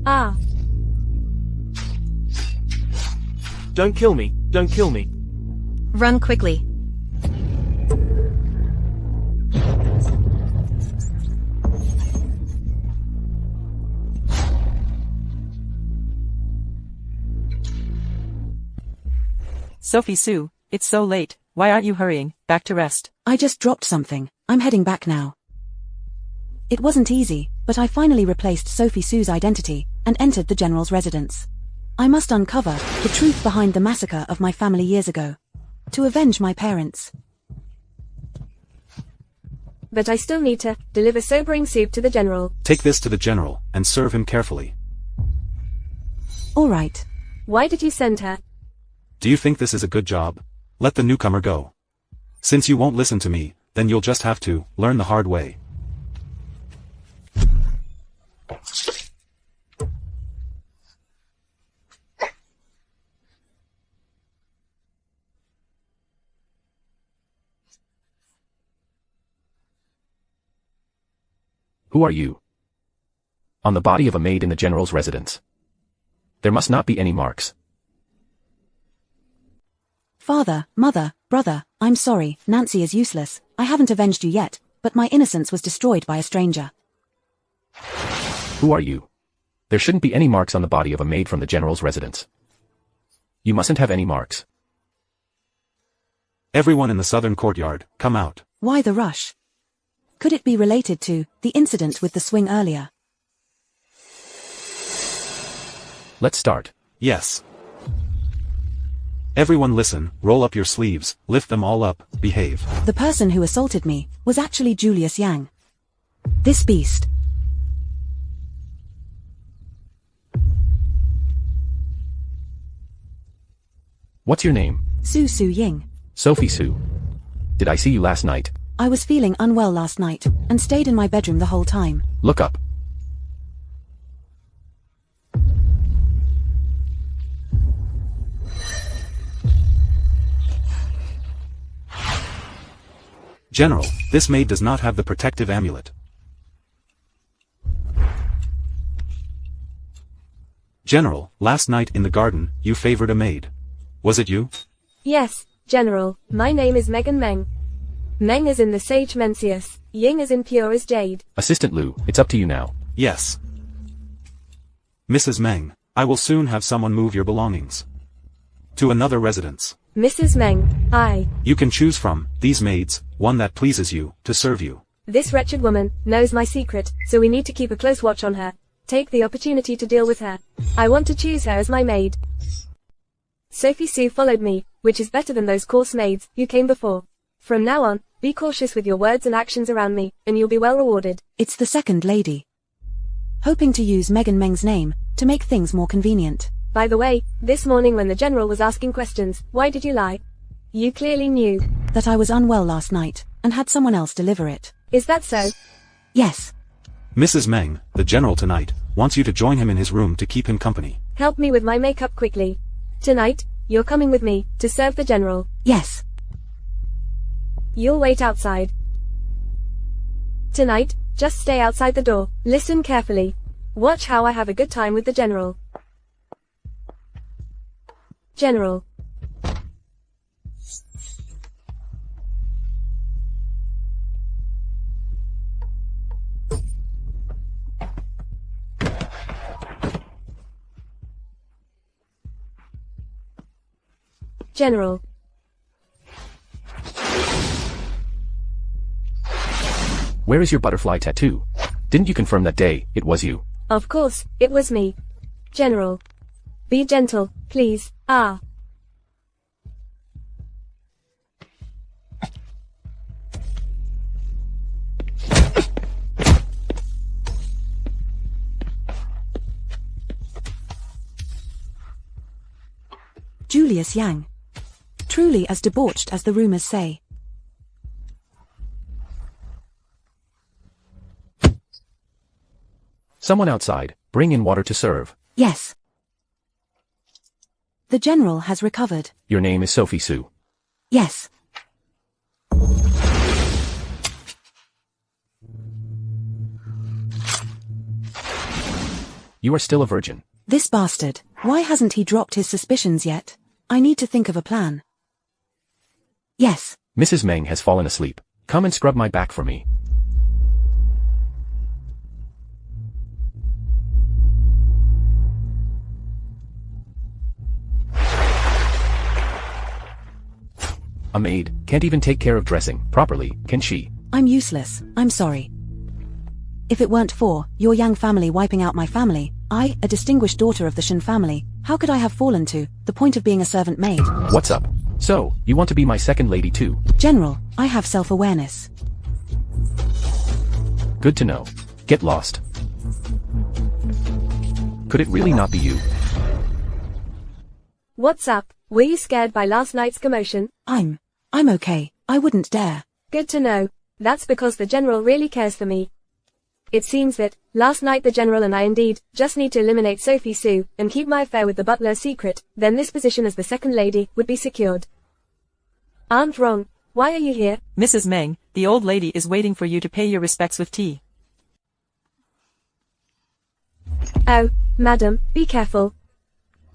Ah. Don't kill me, don't kill me. Run quickly. Sophie Sue, it's so late. Why aren't you hurrying back to rest? I just dropped something. I'm heading back now. It wasn't easy, but I finally replaced Sophie Sue's identity and entered the general's residence. I must uncover the truth behind the massacre of my family years ago, to avenge my parents. But I still need to deliver sobering soup to the general. Take this to the general and serve him carefully. All right. Why did you send her? Do you think this is a good job? Let the newcomer go. Since you won't listen to me, then you'll just have to learn the hard way. Who are you? On the body of a maid in the general's residence. There must not be any marks. Father, mother, brother, I'm sorry, Nancy is useless. I haven't avenged you yet, but my innocence was destroyed by a stranger. Who are you? There shouldn't be any marks on the body of a maid from the general's residence. You mustn't have any marks. Everyone in the southern courtyard, come out. Why the rush? Could it be related to the incident with the swing earlier? Let's start. Yes. Everyone listen, roll up your sleeves, lift them all up, behave. The person who assaulted me was actually Julius Yang. This beast. What's your name? Su Su Ying. Sophie Sue. Did I see you last night? I was feeling unwell last night, and stayed in my bedroom the whole time. Look up. General, this maid does not have the protective amulet. General, last night in the garden, you favored a maid. Was it you? Yes, General. My name is Megan Meng. Meng is in the sage Mencius. Ying is in pure as jade. Assistant Lu, it's up to you now. Yes. Mrs. Meng, I will soon have someone move your belongings to another residence. Mrs. Meng, You can choose from these maids, one that pleases you, to serve you. This wretched woman knows my secret, so we need to keep a close watch on her. Take the opportunity to deal with her. I want to choose her as my maid. Sophie Sue followed me, which is better than those coarse maids who came before. From now on, be cautious with your words and actions around me, and you'll be well rewarded. It's the second lady. Hoping to use Megan Meng's name to make things more convenient. By the way, this morning when the general was asking questions, why did you lie? You clearly knew that I was unwell last night, and had someone else deliver it. Is that so? Yes. Mrs. Meng, the general tonight, wants you to join him in his room to keep him company. Help me with my makeup quickly. Tonight, you're coming with me to serve the general. Yes. You'll wait outside. Tonight, just stay outside the door. Listen carefully. Watch how I have a good time with the general. General. General. Where is your butterfly tattoo? Didn't you confirm that day it was you? Of course, it was me. General. Be gentle, please. Julius Yang. Truly as debauched as the rumors say. Someone outside, bring in water to serve. Yes. The general has recovered. Your name is Sophie Sue. Yes. You are still a virgin. This bastard. Why hasn't he dropped his suspicions yet? I need to think of a plan. Yes. Mrs. Meng has fallen asleep. Come and scrub my back for me. A maid can't even take care of dressing properly, can she? I'm useless. I'm sorry. If it weren't for your Yang family wiping out my family, I, a distinguished daughter of the Shen family, how could I have fallen to the point of being a servant maid? What's up? So, you want to be my second lady too? General, I have self-awareness. Good to know. Get lost. Could it really not be you? What's up? Were you scared by last night's commotion? I'm okay. I wouldn't dare. Good to know. That's because the general really cares for me. It seems that, last night the general and I indeed, just need to eliminate Sophie Sue, and keep my affair with the butler secret, then this position as the second lady, would be secured. Aren't wrong. Why are you here? Mrs. Meng, the old lady is waiting for you to pay your respects with tea. Oh, madam, be careful.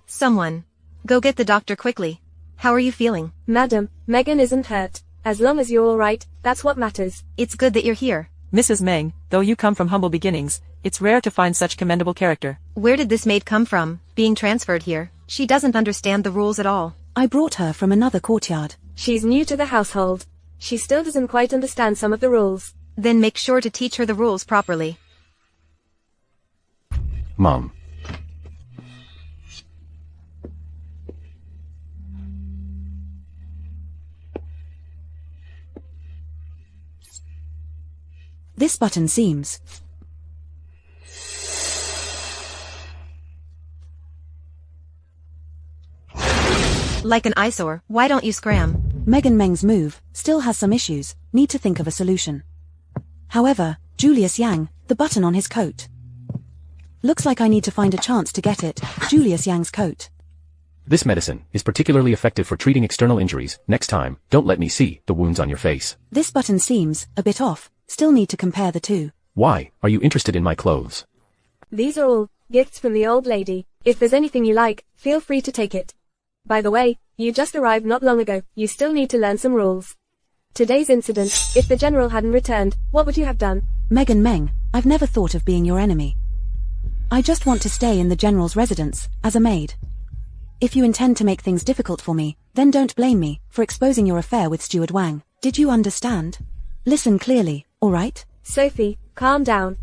Someone. Go get the doctor quickly. How are you feeling? Madam, Megan isn't hurt. As long as you're alright, that's what matters. It's good that you're here. Mrs. Meng, though you come from humble beginnings, it's rare to find such commendable character. Where did this maid come from, being transferred here? She doesn't understand the rules at all. I brought her from another courtyard. She's new to the household. She still doesn't quite understand some of the rules. Then make sure to teach her the rules properly. Mom. This button seems like an eyesore. Why don't you scram? Megan Meng's move still has some issues. Need to think of a solution. However, Julius Yang, the button on his coat. Looks like I need to find a chance to get it. Julius Yang's coat. This medicine is particularly effective for treating external injuries. Next time, don't let me see the wounds on your face. This button seems a bit off. Still need to compare the two. Why are you interested in my clothes? These are all gifts from the old lady. If there's anything you like, feel free to take it. By the way, you just arrived not long ago. You still need to learn some rules. Today's incident, if the general hadn't returned, what would you have done? Megan Meng, I've never thought of being your enemy. I just want to stay in the general's residence, as a maid. If you intend to make things difficult for me, then don't blame me for exposing your affair with Steward Wang. Did you understand? Listen clearly, alright? Sophie, calm down.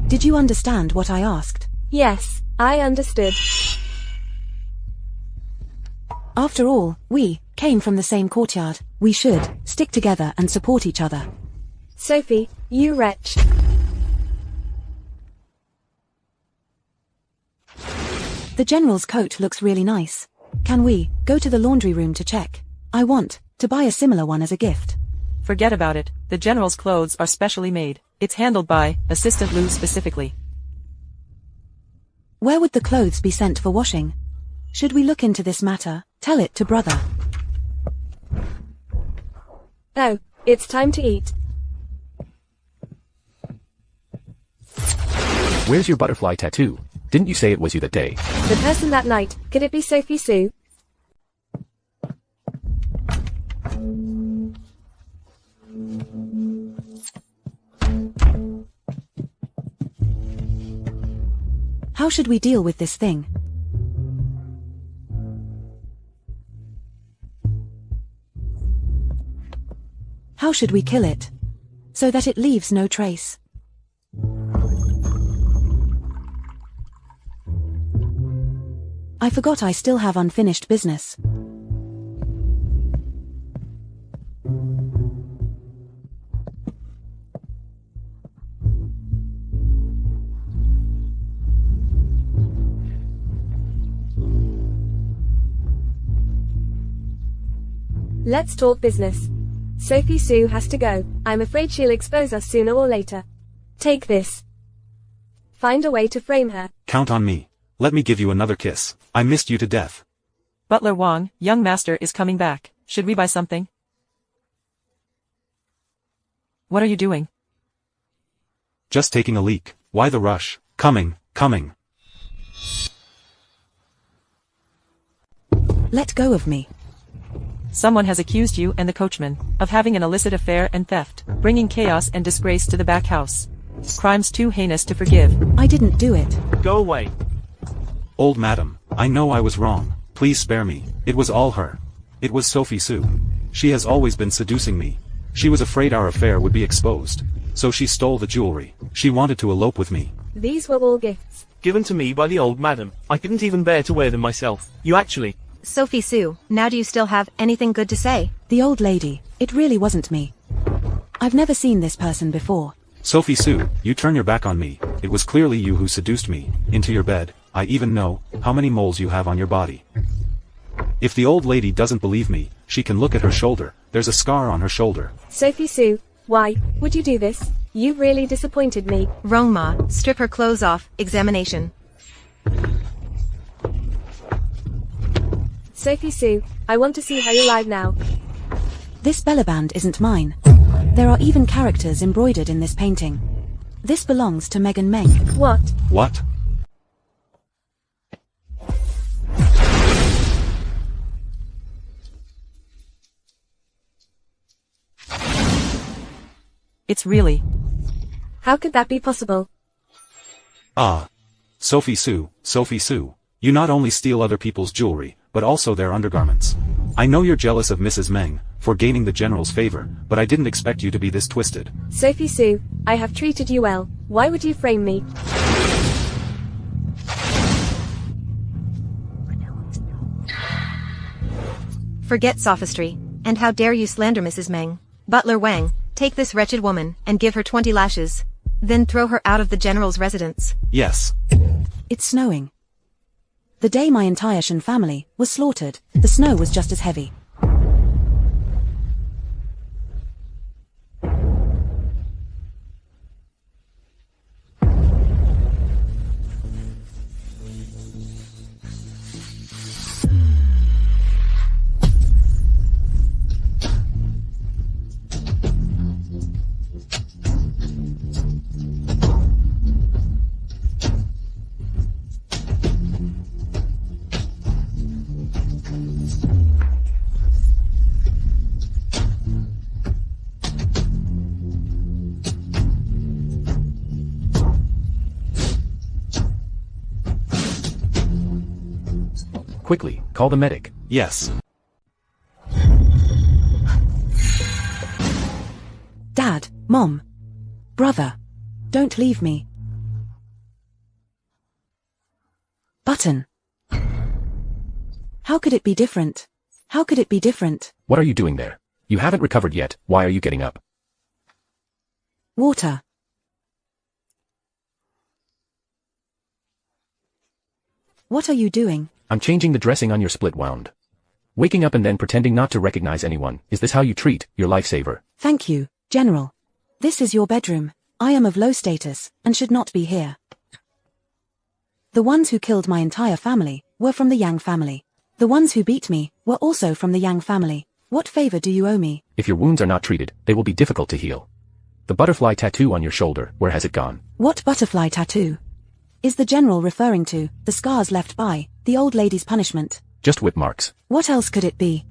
Did you understand what I asked? Yes, I understood. After all, we came from the same courtyard. We should stick together and support each other. Sophie, you wretch. The general's coat looks really nice. Can we go to the laundry room to check? I want to buy a similar one as a gift. Forget about it. The general's clothes are specially made. It's handled by Assistant Lou specifically. Where would the clothes be sent for washing? Should we look into this matter? Tell it to brother. Oh, it's time to eat. Where's your butterfly tattoo? Didn't you say it was you that day? The person that night, could it be Sophie Sue? How should we deal with this thing? How should we kill it? So that it leaves no trace. I forgot I still have unfinished business. Let's talk business. Sophie Sue has to go. I'm afraid she'll expose us sooner or later. Take this. Find a way to frame her. Count on me. Let me give you another kiss. I missed you to death. Butler Wang, young master is coming back. Should we buy something? What are you doing? Just taking a leak. Why the rush? Coming. Let go of me. Someone has accused you and the coachman of having an illicit affair and theft, bringing chaos and disgrace to the back house. Crimes too heinous to forgive. I didn't do it. Go away. Old madam, I know I was wrong. Please spare me. It was all her. It was Sophie Sue. She has always been seducing me. She was afraid our affair would be exposed. So she stole the jewelry. She wanted to elope with me. These were all gifts. Given to me by the old madam. I couldn't even bear to wear them myself. You actually... Sophie Sue, now do you still have anything good to say? The old lady, it really wasn't me. I've never seen this person before. Sophie Sue, you turn your back on me. It was clearly you who seduced me into your bed. I even know how many moles you have on your body. If the old lady doesn't believe me, she can look at her shoulder. There's a scar on her shoulder. Sophie Sue, why would you do this? You really disappointed me. Rongma, strip her clothes off, examination. Sophie Sue, I want to see how you're live now. This bellaband isn't mine. There are even characters embroidered in this painting. This belongs to Megan Meng. What? What? It's really... How could that be possible? Ah. Sophie Sue, Sophie Sue. You not only steal other people's jewelry, but also their undergarments. I know you're jealous of Mrs. Meng for gaining the general's favor, but I didn't expect you to be this twisted. Sophie Sue, I have treated you well. Why would you frame me? Forget sophistry. And how dare you slander Mrs. Meng? Butler Wang, take this wretched woman and give her 20 lashes. Then throw her out of the general's residence. Yes. It's snowing. The day my entire Shen family was slaughtered, the snow was just as heavy. Quickly, call the medic. Yes. Dad, Mom, brother, don't leave me. Button. How could it be different? How could it be different? What are you doing there? You haven't recovered yet. Why are you getting up? Water. What are you doing? I'm changing the dressing on your split wound. Waking up and then pretending not to recognize anyone. Is this how you treat your lifesaver? Thank you, General. This is your bedroom. I am of low status and should not be here. The ones who killed my entire family were from the Yang family. The ones who beat me were also from the Yang family. What favor do you owe me? If your wounds are not treated, they will be difficult to heal. The butterfly tattoo on your shoulder, where has it gone? What butterfly tattoo? Is the General referring to the scars left by the old lady's punishment? Just whip marks. What else could it be?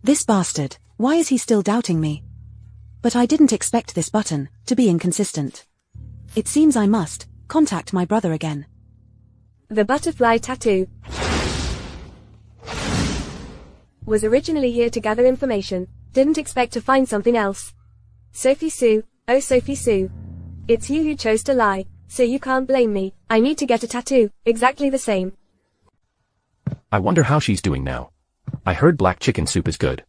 This bastard, why is he still doubting me? But I didn't expect this button to be inconsistent. It seems I must contact my brother again. The butterfly tattoo was originally here to gather information. Didn't expect to find something else. Sophie Sue, oh Sophie Sue. It's you who chose to lie, so you can't blame me. I need to get a tattoo, exactly the same. I wonder how she's doing now. I heard black chicken soup is good.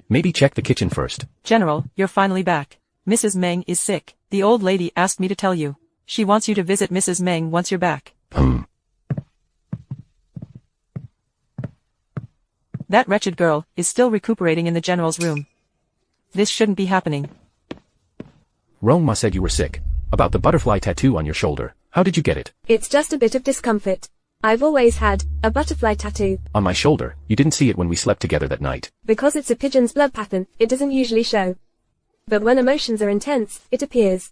Maybe check the kitchen first. General, you're finally back. Mrs. Meng is sick. The old lady asked me to tell you. She wants you to visit Mrs. Meng once you're back. That wretched girl is still recuperating in the general's room. This shouldn't be happening. Rongma said you were sick. About the butterfly tattoo on your shoulder. How did you get it? It's just a bit of discomfort. I've always had a butterfly tattoo. On my shoulder. You didn't see it when we slept together that night. Because it's a pigeon's blood pattern, it doesn't usually show. But when emotions are intense, it appears.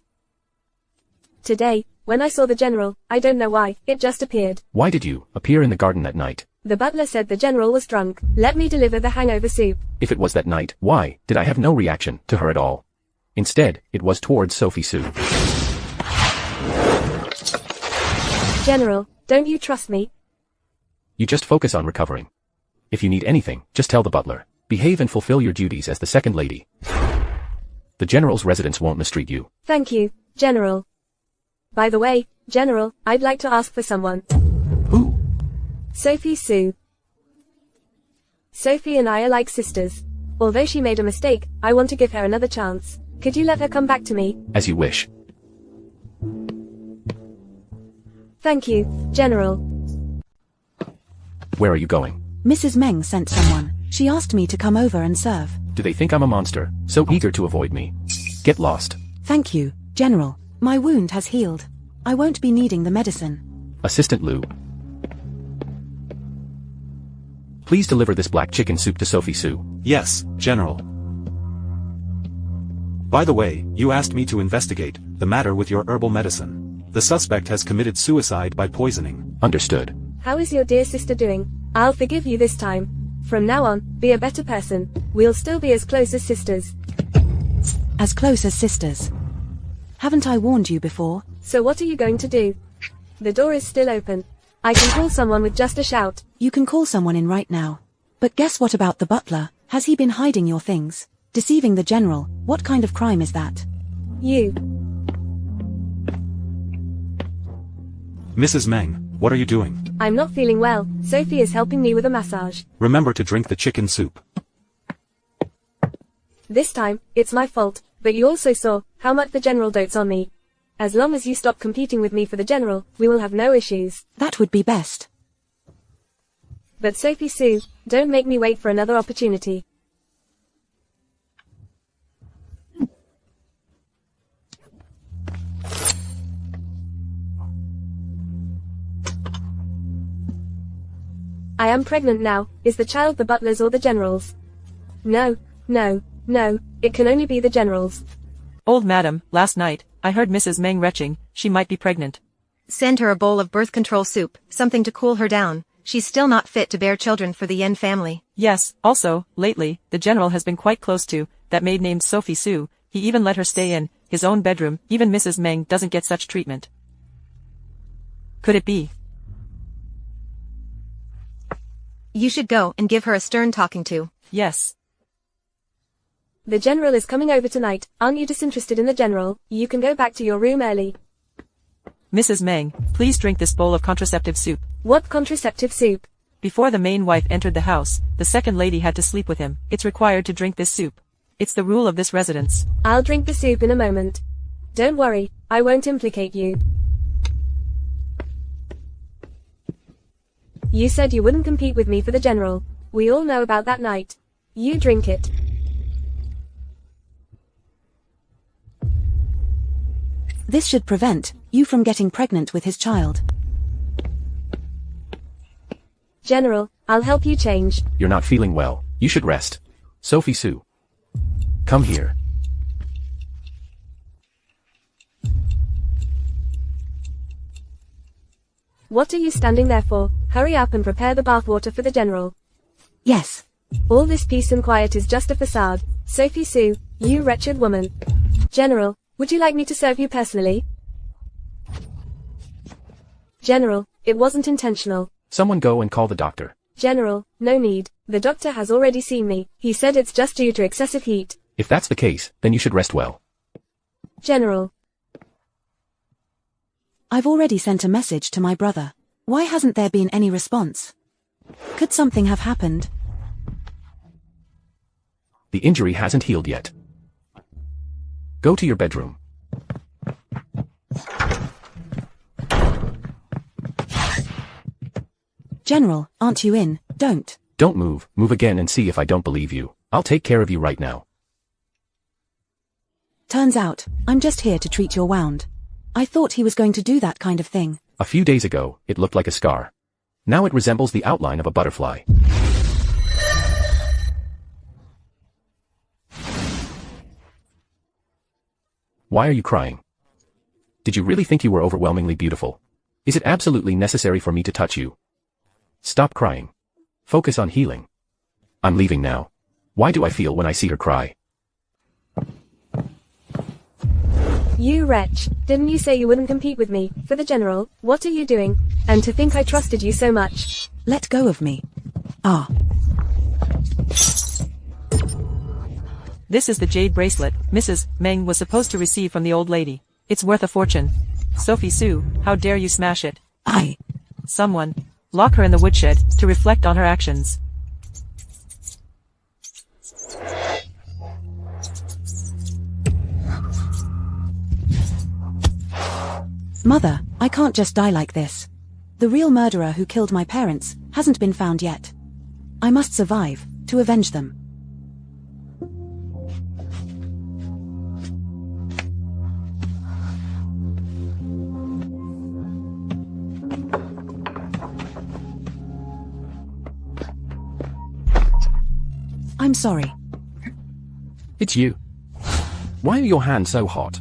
Today, when I saw the general, I don't know why, it just appeared. Why did you appear in the garden that night? The butler said the general was drunk. Let me deliver the hangover soup. If it was that night, why did I have no reaction to her at all? Instead, it was towards Sophie Sue. General, don't you trust me? You just focus on recovering. If you need anything, just tell the butler. Behave and fulfill your duties as the second lady. The general's residence won't mistreat you. Thank you, General. By the way, General, I'd like to ask for someone. Who? Sophie Sue. Sophie and I are like sisters. Although she made a mistake, I want to give her another chance. Could you let her come back to me? As you wish. Thank you, General. Where are you going? Mrs. Meng sent someone. She asked me to come over and serve. Do they think I'm a monster, so eager to avoid me? Get lost. Thank you, General. My wound has healed. I won't be needing the medicine. Assistant Lou. Please deliver this black chicken soup to Sophie Sue. Yes, General. By the way, you asked me to investigate the matter with your herbal medicine. The suspect has committed suicide by poisoning. Understood. How is your dear sister doing? I'll forgive you this time. From now on, be a better person. We'll still be as close as sisters. As close as sisters. Haven't I warned you before? So what are you going to do? The door is still open. I can call someone with just a shout. You can call someone in right now. But guess what about the butler? Has he been hiding your things? Deceiving the general? What kind of crime is that? You. Mrs. Meng, what are you doing? I'm not feeling well. Sophie is helping me with a massage. Remember to drink the chicken soup. This time, it's my fault, but you also saw how much the general dotes on me. As long as you stop competing with me for the general, we will have no issues. That would be best. But Sophie Sue, don't make me wait for another opportunity. I am pregnant now. Is the child the butler's or the general's? No, no, no, it can only be the general's. Old madam, last night, I heard Mrs. Meng retching, she might be pregnant. Send her a bowl of birth control soup, something to cool her down. She's still not fit to bear children for the Yen family. Yes, also, lately, the general has been quite close to that maid named Sophie Sue. He even let her stay in his own bedroom. Even Mrs. Meng doesn't get such treatment. Could it be? You should go and give her a stern talking to. Yes. The general is coming over tonight. Aren't you disinterested in the general? You can go back to your room early. Mrs. Meng, please drink this bowl of contraceptive soup. What contraceptive soup? Before the main wife entered the house, the second lady had to sleep with him. It's required to drink this soup. It's the rule of this residence. I'll drink the soup in a moment. Don't worry, I won't implicate you. You said you wouldn't compete with me for the general. We all know about that night. You drink it. This should prevent you from getting pregnant with his child. General, I'll help you change. You're not feeling well. You should rest. Sophie Sue. Come here. What are you standing there for? Hurry up and prepare the bathwater for the general. Yes. All this peace and quiet is just a facade. Sophie Sue, you wretched woman. General, would you like me to serve you personally? General, it wasn't intentional. Someone go and call the doctor. General, no need. The doctor has already seen me. He said it's just due to excessive heat. If that's the case, then you should rest well. General. I've already sent a message to my brother. Why hasn't there been any response? Could something have happened? The injury hasn't healed yet. Go to your bedroom. General, aren't you in? Don't. Don't move. Move again and see if I don't believe you. I'll take care of you right now. Turns out, I'm just here to treat your wound. I thought he was going to do that kind of thing. A few days ago, it looked like a scar. Now it resembles the outline of a butterfly. Why are you crying? Did you really think you were overwhelmingly beautiful? Is it absolutely necessary for me to touch you? Stop crying. Focus on healing. I'm leaving now. Why do I feel when I see her cry? You wretch, didn't you say you wouldn't compete with me, for the general? What are you doing? And to think I trusted you so much. Let go of me. Ah. This is the jade bracelet Mrs. Meng was supposed to receive from the old lady. It's worth a fortune. Sophie Su, how dare you smash it? Someone, lock her in the woodshed, to reflect on her actions. Mother, I can't just die like this. The real murderer who killed my parents hasn't been found yet. I must survive, to avenge them. I'm sorry. It's you. Why are your hands so hot?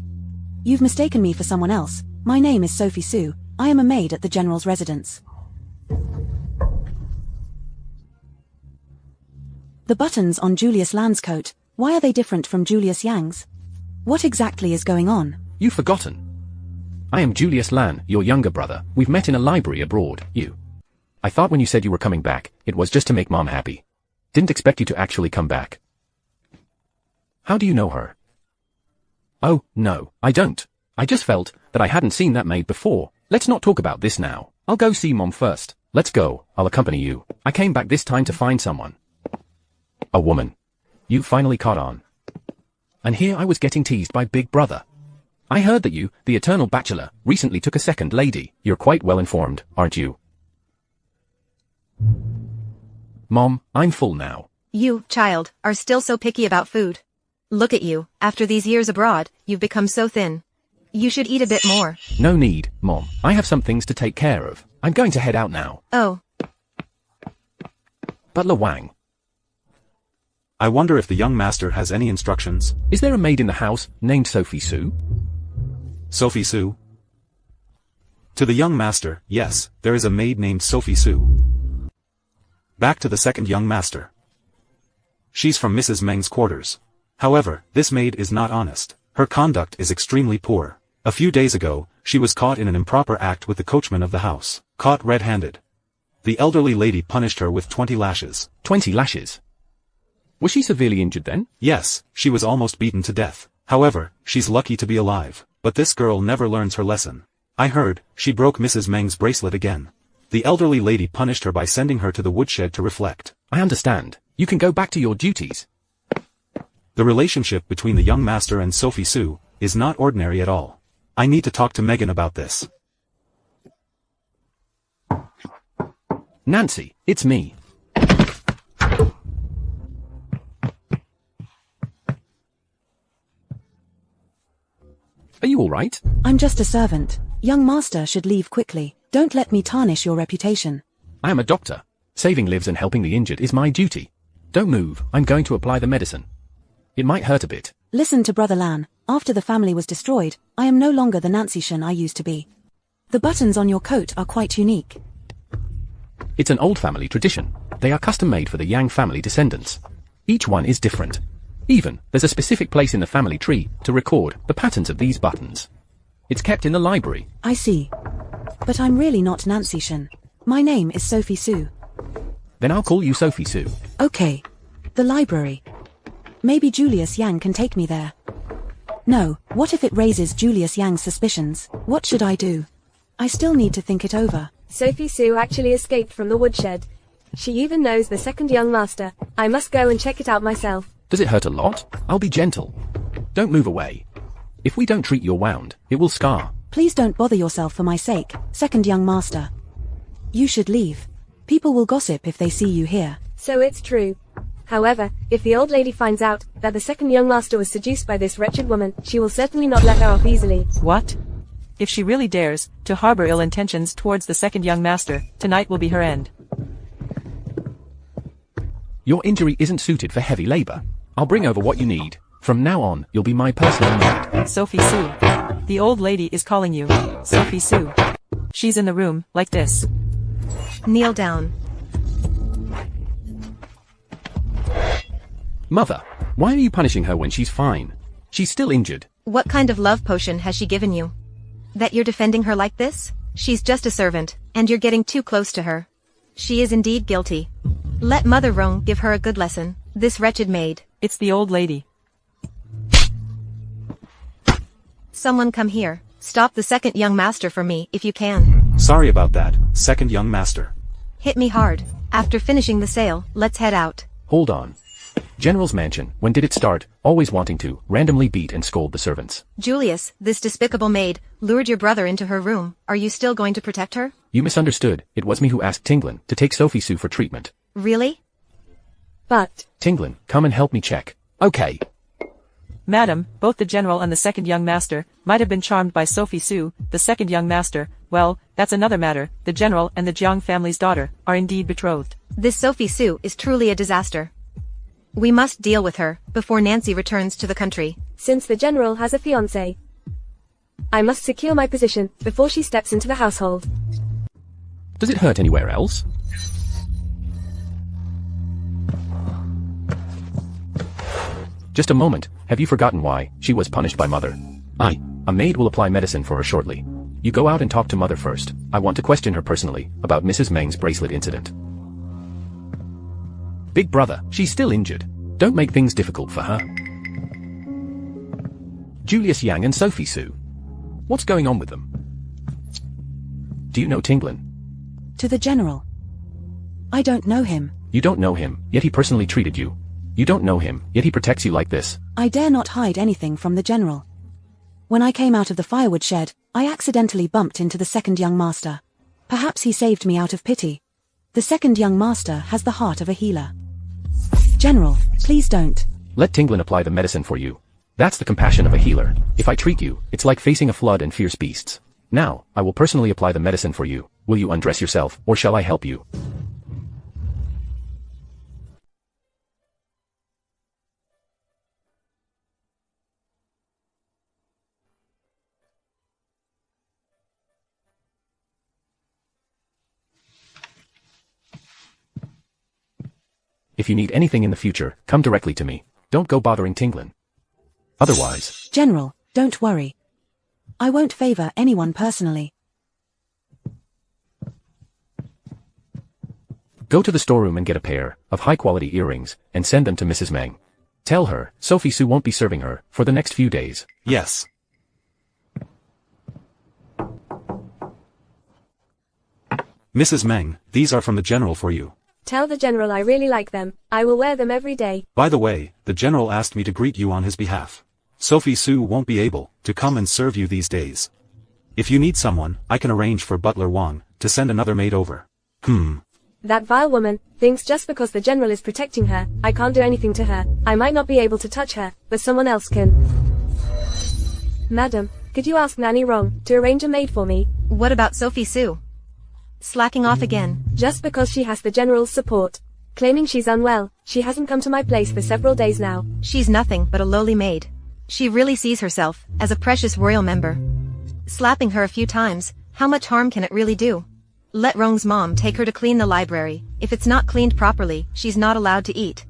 You've mistaken me for someone else. My name is Sophie Su. I am a maid at the general's residence. The buttons on Julius Land's coat, why are they different from Julius Yang's? What exactly is going on? You've forgotten. I am Julius Lan, your younger brother. We've met in a library abroad, you. I thought when you said you were coming back, it was just to make Mom happy. Didn't expect you to actually come back. How do you know her? Oh, no, I don't. I just felt that I hadn't seen that maid before. Let's not talk about this now. I'll go see Mom first. Let's go, I'll accompany you. I came back this time to find someone. A woman. You finally caught on. And here I was getting teased by Big Brother. I heard that you, the eternal bachelor, recently took a second lady. You're quite well informed, aren't you? Mom, I'm full now. You, child, are still so picky about food. Look at you, after these years abroad, you've become so thin. You should eat a bit more. No need, Mom. I have some things to take care of. I'm going to head out now. Oh. Butler Wang. I wonder if the young master has any instructions. Is there a maid in the house named Sophie Su? Sophie Su? To the young master, yes, there is a maid named Sophie Su. Back to the second young master. She's from Mrs. Meng's quarters. However, this maid is not honest. Her conduct is extremely poor. A few days ago, she was caught in an improper act with the coachman of the house. Caught red-handed. The elderly lady punished her with 20 lashes. 20 lashes? Was she severely injured then? Yes, she was almost beaten to death. However, she's lucky to be alive. But this girl never learns her lesson. I heard, she broke Mrs. Meng's bracelet again. The elderly lady punished her by sending her to the woodshed to reflect. I understand. You can go back to your duties. The relationship between the young master and Sophie Su is not ordinary at all. I need to talk to Megan about this. Nancy, it's me. Are you all right? I'm just a servant. Young master should leave quickly. Don't let me tarnish your reputation. I am a doctor. Saving lives and helping the injured is my duty. Don't move, I'm going to apply the medicine. It might hurt a bit. Listen to Brother Lan. After the family was destroyed, I am no longer the Nancy Shen I used to be. The buttons on your coat are quite unique. It's an old family tradition. They are custom made for the Yang family descendants. Each one is different. Even, there's a specific place in the family tree to record the patterns of these buttons. It's kept in the library. I see. But I'm really not Nancy Shen. My name is Sophie Su. Then I'll call you Sophie Su. Okay. The library. Maybe Julius Yang can take me there. No, what if it raises Julius Yang's suspicions? What should I do? I still need to think it over. Sophie Su actually escaped from the woodshed. She even knows the second young master. I must go and check it out myself. Does it hurt a lot? I'll be gentle. Don't move away. If we don't treat your wound, it will scar. Please don't bother yourself for my sake, second young master. You should leave. People will gossip if they see you here. So it's true. However, if the old lady finds out that the second young master was seduced by this wretched woman, she will certainly not let her off easily. What? If she really dares to harbor ill intentions towards the second young master, tonight will be her end. Your injury isn't suited for heavy labor. I'll bring over what you need. From now on, you'll be my personal maid. Sophie Su. The old lady is calling you. Sophie Su. She's in the room, like this. Kneel down. Mother, why are you punishing her when she's fine? She's still injured. What kind of love potion has she given you? That you're defending her like this? She's just a servant, and you're getting too close to her. She is indeed guilty. Let Mother Rong give her a good lesson, this wretched maid. It's the old lady. Someone come here. Stop the second young master for me, if you can. Sorry about that, second young master. Hit me hard. After finishing the sale, let's head out. Hold on. General's mansion, when did it start, always wanting to randomly beat and scold the servants? Julius, this despicable maid, lured your brother into her room. Are you still going to protect her? You misunderstood. It was me who asked Tinglin to take Sophie Sue for treatment. Really? But, Tinglin, come and help me check. Okay. Madam, both the general and the second young master might have been charmed by Sophie Sue. The second young master, well, that's another matter. The general and the Jiang family's daughter are indeed betrothed. This Sophie Sue is truly a disaster. We must deal with her before Nancy returns to the country. since the general has a fiancé, I must secure my position before she steps into the household. Does it hurt anywhere else? Just a moment, have you forgotten why she was punished by Mother? A maid will apply medicine for her shortly. You go out and talk to Mother first. I want to question her personally about Mrs. Meng's bracelet incident. Big brother, she's still injured. Don't make things difficult for her. Julius Yang and Sophie Sue. What's going on with them? Do you know Tinglin? To the general. I don't know him. You don't know him, yet he personally treated you. You don't know him, yet he protects you like this. I dare not hide anything from the general. When I came out of the firewood shed, I accidentally bumped into the second young master. Perhaps he saved me out of pity. The second young master has the heart of a healer. General, please don't. Let Tinglin apply the medicine for you. That's the compassion of a healer. If I treat you, it's like facing a flood and fierce beasts. Now, I will personally apply the medicine for you. Will you undress yourself, or shall I help you? If you need anything in the future, come directly to me. Don't go bothering Tinglin. Otherwise... General, don't worry. I won't favor anyone personally. Go to the storeroom and get a pair of high-quality earrings and send them to Mrs. Meng. Tell her Sophie Sue won't be serving her for the next few days. Yes. Mrs. Meng, these are from the general for you. Tell the general I really like them. I will wear them every day. By the way, the general asked me to greet you on his behalf. Sophie Sue won't be able to come and serve you these days. If you need someone, I can arrange for Butler Wang to send another maid over. That vile woman thinks just because the general is protecting her, I can't do anything to her. I might not be able to touch her, but someone else can. Madam, could you ask Nanny Rong to arrange a maid for me? What about Sophie Sue? Slacking off again. Just because she has the general's support. Claiming she's unwell, she hasn't come to my place for several days now. She's nothing but a lowly maid. She really sees herself as a precious royal member. Slapping her a few times, how much harm can it really do? Let Rong's mom take her to clean the library. If it's not cleaned properly, she's not allowed to eat.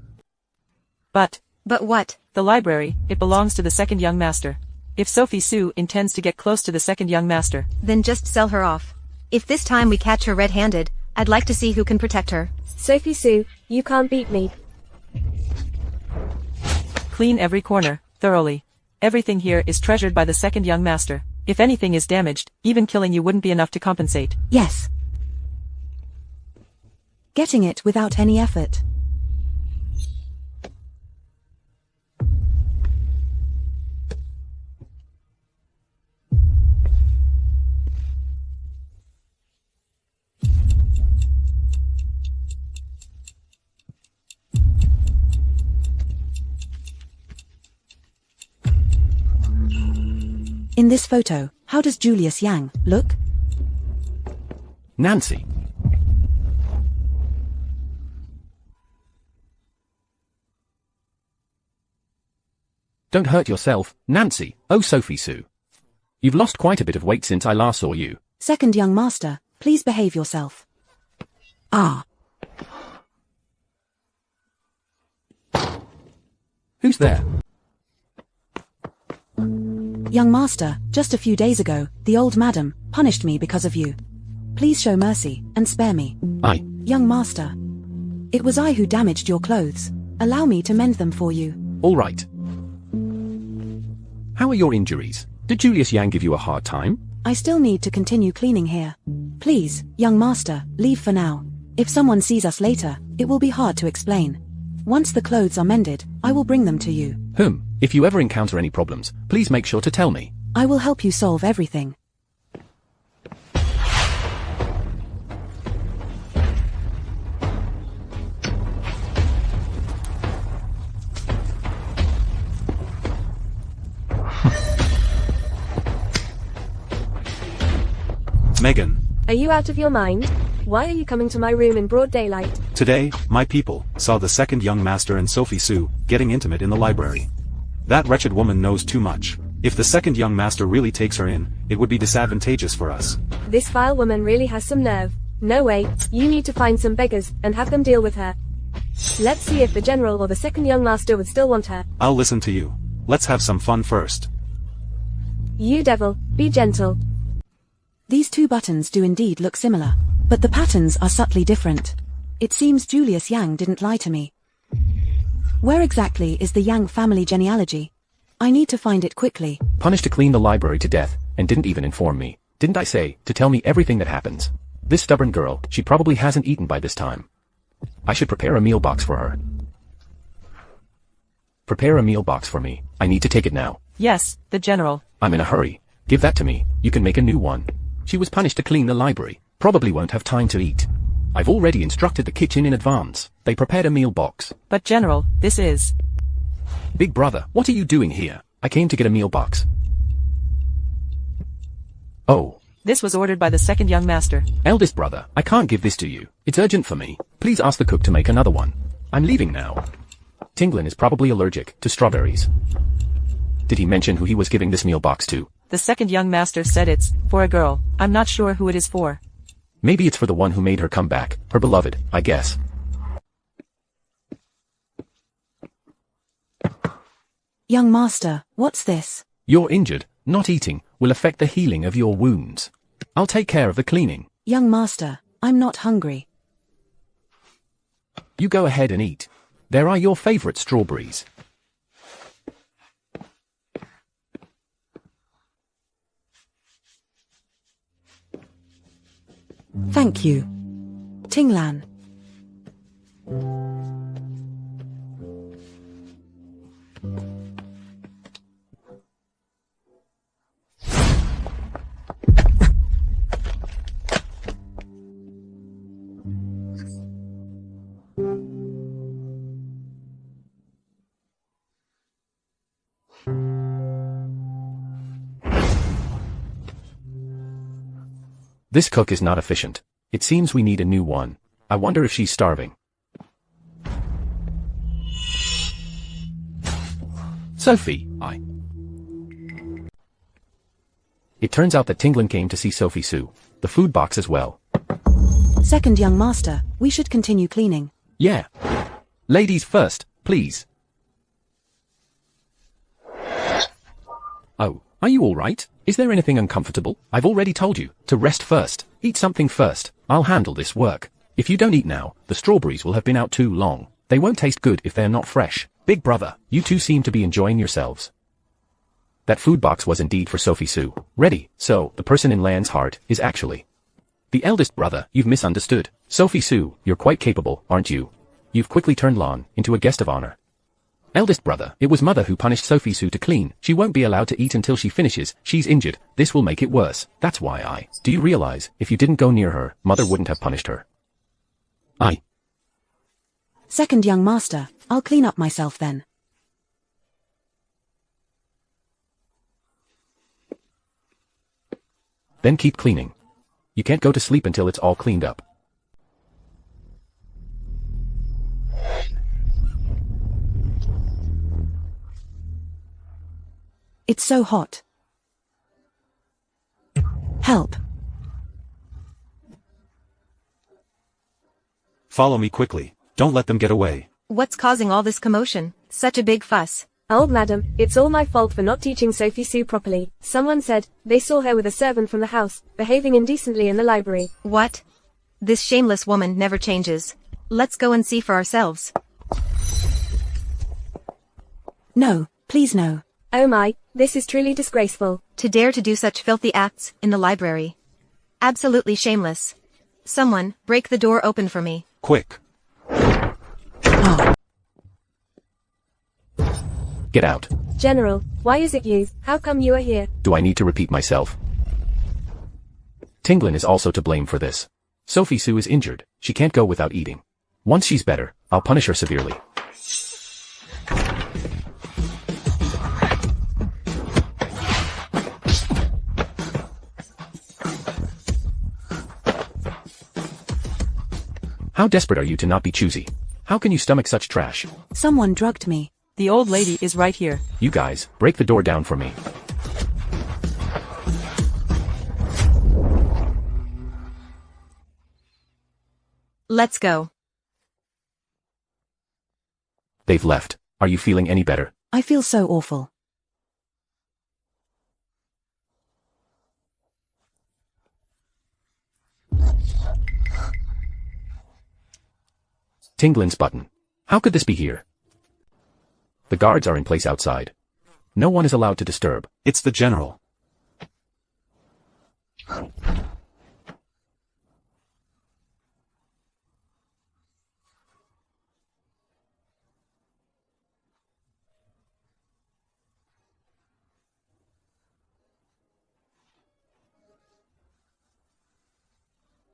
But what? the library, it belongs to the second young master. If Sophie Sue intends to get close to the second young master, Then just sell her off. If this time we catch her red-handed, I'd like to see who can protect her. Sophie Sue, you can't beat me. clean every corner, thoroughly. Everything here is treasured by the second young master. If anything is damaged, even killing you wouldn't be enough to compensate. Yes. Getting it without any effort. In this photo, how does Julius Yang look? Nancy. Don't hurt yourself, Nancy. Oh, Sophie Sue. You've lost quite a bit of weight since I last saw you. Second young master, please behave yourself. Ah. Who's there? Young master, just a few days ago, the old madam punished me because of you. Please show mercy and spare me. I. Young master. It was I who damaged your clothes. Allow me to mend them for you. All right. How are your injuries? Did Julius Yang give you a hard time? I still need to continue cleaning here. Please, young master, leave for now. If someone sees us later, it will be hard to explain. Once the clothes are mended, I will bring them to you. If you ever encounter any problems, please make sure to tell me. I will help you solve everything. Megan. Are you out of your mind? Why are you coming to my room in broad daylight? Today, my people saw the second young master and Sophie Sue getting intimate in the library. That wretched woman knows too much. If the second young master really takes her in, it would be disadvantageous for us. This vile woman really has some nerve. No way, you need to find some beggars and have them deal with her. Let's see if the general or the second young master would still want her. I'll listen to you. Let's have some fun first. You devil, be gentle. These two buttons do indeed look similar, but the patterns are subtly different. It seems Julius Yang didn't lie to me. Where exactly is the Yang family genealogy? I need to find it quickly. Punished to clean the library to death, and didn't even inform me. Didn't I say, to tell me everything that happens? This stubborn girl, she probably hasn't eaten by this time. I should prepare a meal box for her. Prepare a meal box for me. I need to take it now. Yes, the general. I'm in a hurry. Give that to me. You can make a new one. She was punished to clean the library. Probably won't have time to eat. I've already instructed the kitchen in advance. They prepared a meal box. But general, this is... Big brother, what are you doing here? I came to get a meal box. Oh. This was ordered by the second young master. Eldest brother, I can't give this to you. It's urgent for me. Please ask the cook to make another one. I'm leaving now. Tinglin is probably allergic to strawberries. Did he mention who he was giving this meal box to? The second young master said it's for a girl. I'm not sure who it is for. Maybe it's for the one who made her come back. Her beloved, I guess. Young master, what's this? You're injured. Not eating will affect the healing of your wounds. I'll take care of the cleaning. Young master, I'm not hungry. You go ahead and eat. There are your favorite strawberries. Thank you. Tinglan. This cook is not efficient. It seems we need a new one. I wonder if she's starving. Sophie, It turns out that Tinglin came to see Sophie Sue. The food box as well. Second young master, we should continue cleaning. Yeah. Ladies first, please. Oh, are you all right? Is there anything uncomfortable? I've already told you to rest first. Eat something first. I'll handle this work. If you don't eat now, the strawberries will have been out too long. They won't taste good if they're not fresh. Big brother, you two seem to be enjoying yourselves. That food box was indeed for Sophie Sue. Ready, so the person in Lan's heart is actually the eldest brother. You've misunderstood. Sophie Sue, you're quite capable, aren't you? You've quickly turned Lan into a guest of honor. Eldest brother, it was mother who punished Sophie Sue to clean. She won't be allowed to eat until she finishes. She's injured. This will make it worse. That's why Do you realize, if you didn't go near her, mother wouldn't have punished her? Second young master, I'll clean up myself then. Then keep cleaning. You can't go to sleep until it's all cleaned up. It's so hot. Help. Follow me quickly. Don't let them get away. What's causing all this commotion? Such a big fuss. Old madam, it's all my fault for not teaching Sophie Sue properly. Someone said, they saw her with a servant from the house, behaving indecently in the library. What? This shameless woman never changes. Let's go and see for ourselves. No, please no. Oh my, this is truly disgraceful. To dare to do such filthy acts in the library. Absolutely shameless. Someone, break the door open for me. Quick. Get out. General, why is it you? How come you are here? Do I need to repeat myself? Tinglin is also to blame for this. Sophie Sue is injured. She can't go without eating. Once she's better, I'll punish her severely. How desperate are you to not be choosy? How can you stomach such trash? Someone drugged me. The old lady is right here. You guys, break the door down for me. Let's go. They've left. Are you feeling any better? I feel so awful. Tinglin's button. How could this be here? The guards are in place outside. No one is allowed to disturb. It's the general.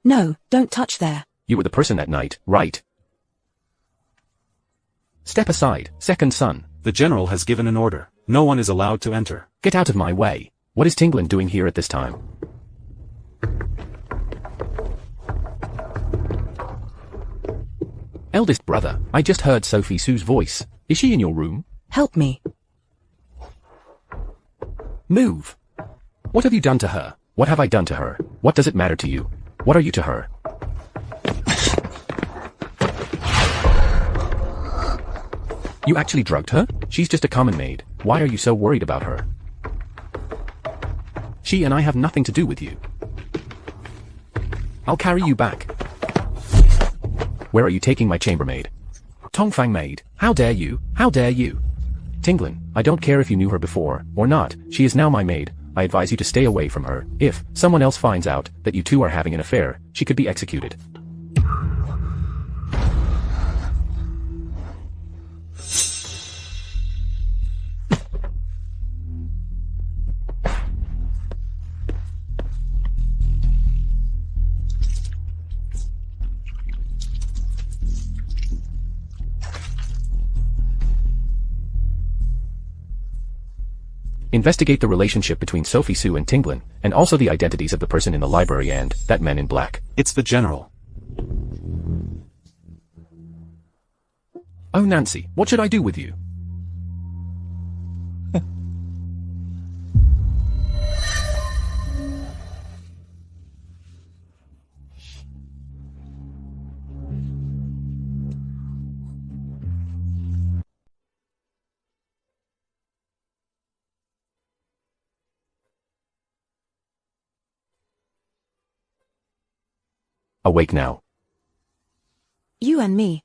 No, don't touch there. You were the person that night, right? Step aside, second son. The general has given an order. No one is allowed to enter. Get out of my way. What is Tinglin doing here at this time? Eldest brother, I just heard Sophie Sue's voice. Is she in your room? Help me. Move. What have you done to her? What have I done to her? What does it matter to you? What are you to her? You actually drugged her? She's just a common maid. Why are you so worried about her? She and I have nothing to do with you. I'll carry you back. Where are you taking my chambermaid? Tongfang maid, how dare you? How dare you? Tinglin, I don't care if you knew her before, or not, she is now my maid. I advise you to stay away from her. If someone else finds out that you two are having an affair, she could be executed. Investigate the relationship between Sophie Sue and Tinglin, and also the identities of the person in the library and that man in black. It's the general. Oh Nancy, what should I do with you? Awake now. You and me.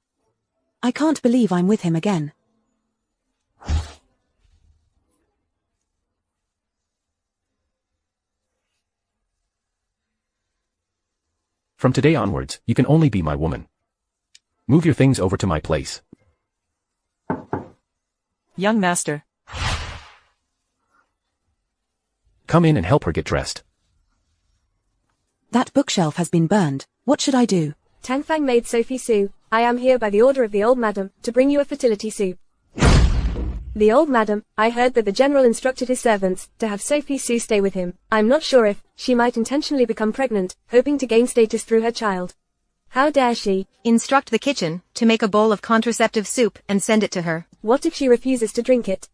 I can't believe I'm with him again. From today onwards, you can only be my woman. Move your things over to my place. Young master. Come in and help her get dressed. That bookshelf has been burned. What should I do? Tangfang maid Sophie Sue, I am here by the order of the old madam, to bring you a fertility soup. The old madam, I heard that the general instructed his servants to have Sophie Sue stay with him. I'm not sure if she might intentionally become pregnant, hoping to gain status through her child. How dare she? Instruct the kitchen to make a bowl of contraceptive soup and send it to her. What if she refuses to drink it?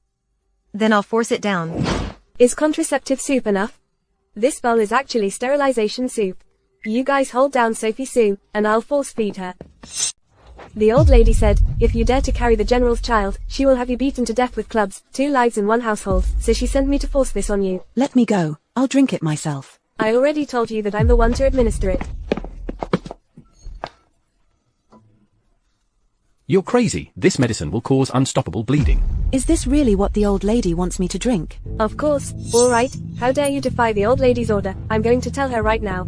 Then I'll force it down. Is contraceptive soup enough? This bowl is actually sterilization soup. You guys hold down Sophie Sue, and I'll force feed her. The old lady said, if you dare to carry the general's child, she will have you beaten to death with clubs, 2 lives in one household, so she sent me to force this on you. Let me go, I'll drink it myself. I already told you that I'm the one to administer it. You're crazy. This medicine will cause unstoppable bleeding. Is this really what the old lady wants me to drink? Of course. Alright, how dare you defy the old lady's order? I'm going to tell her right now.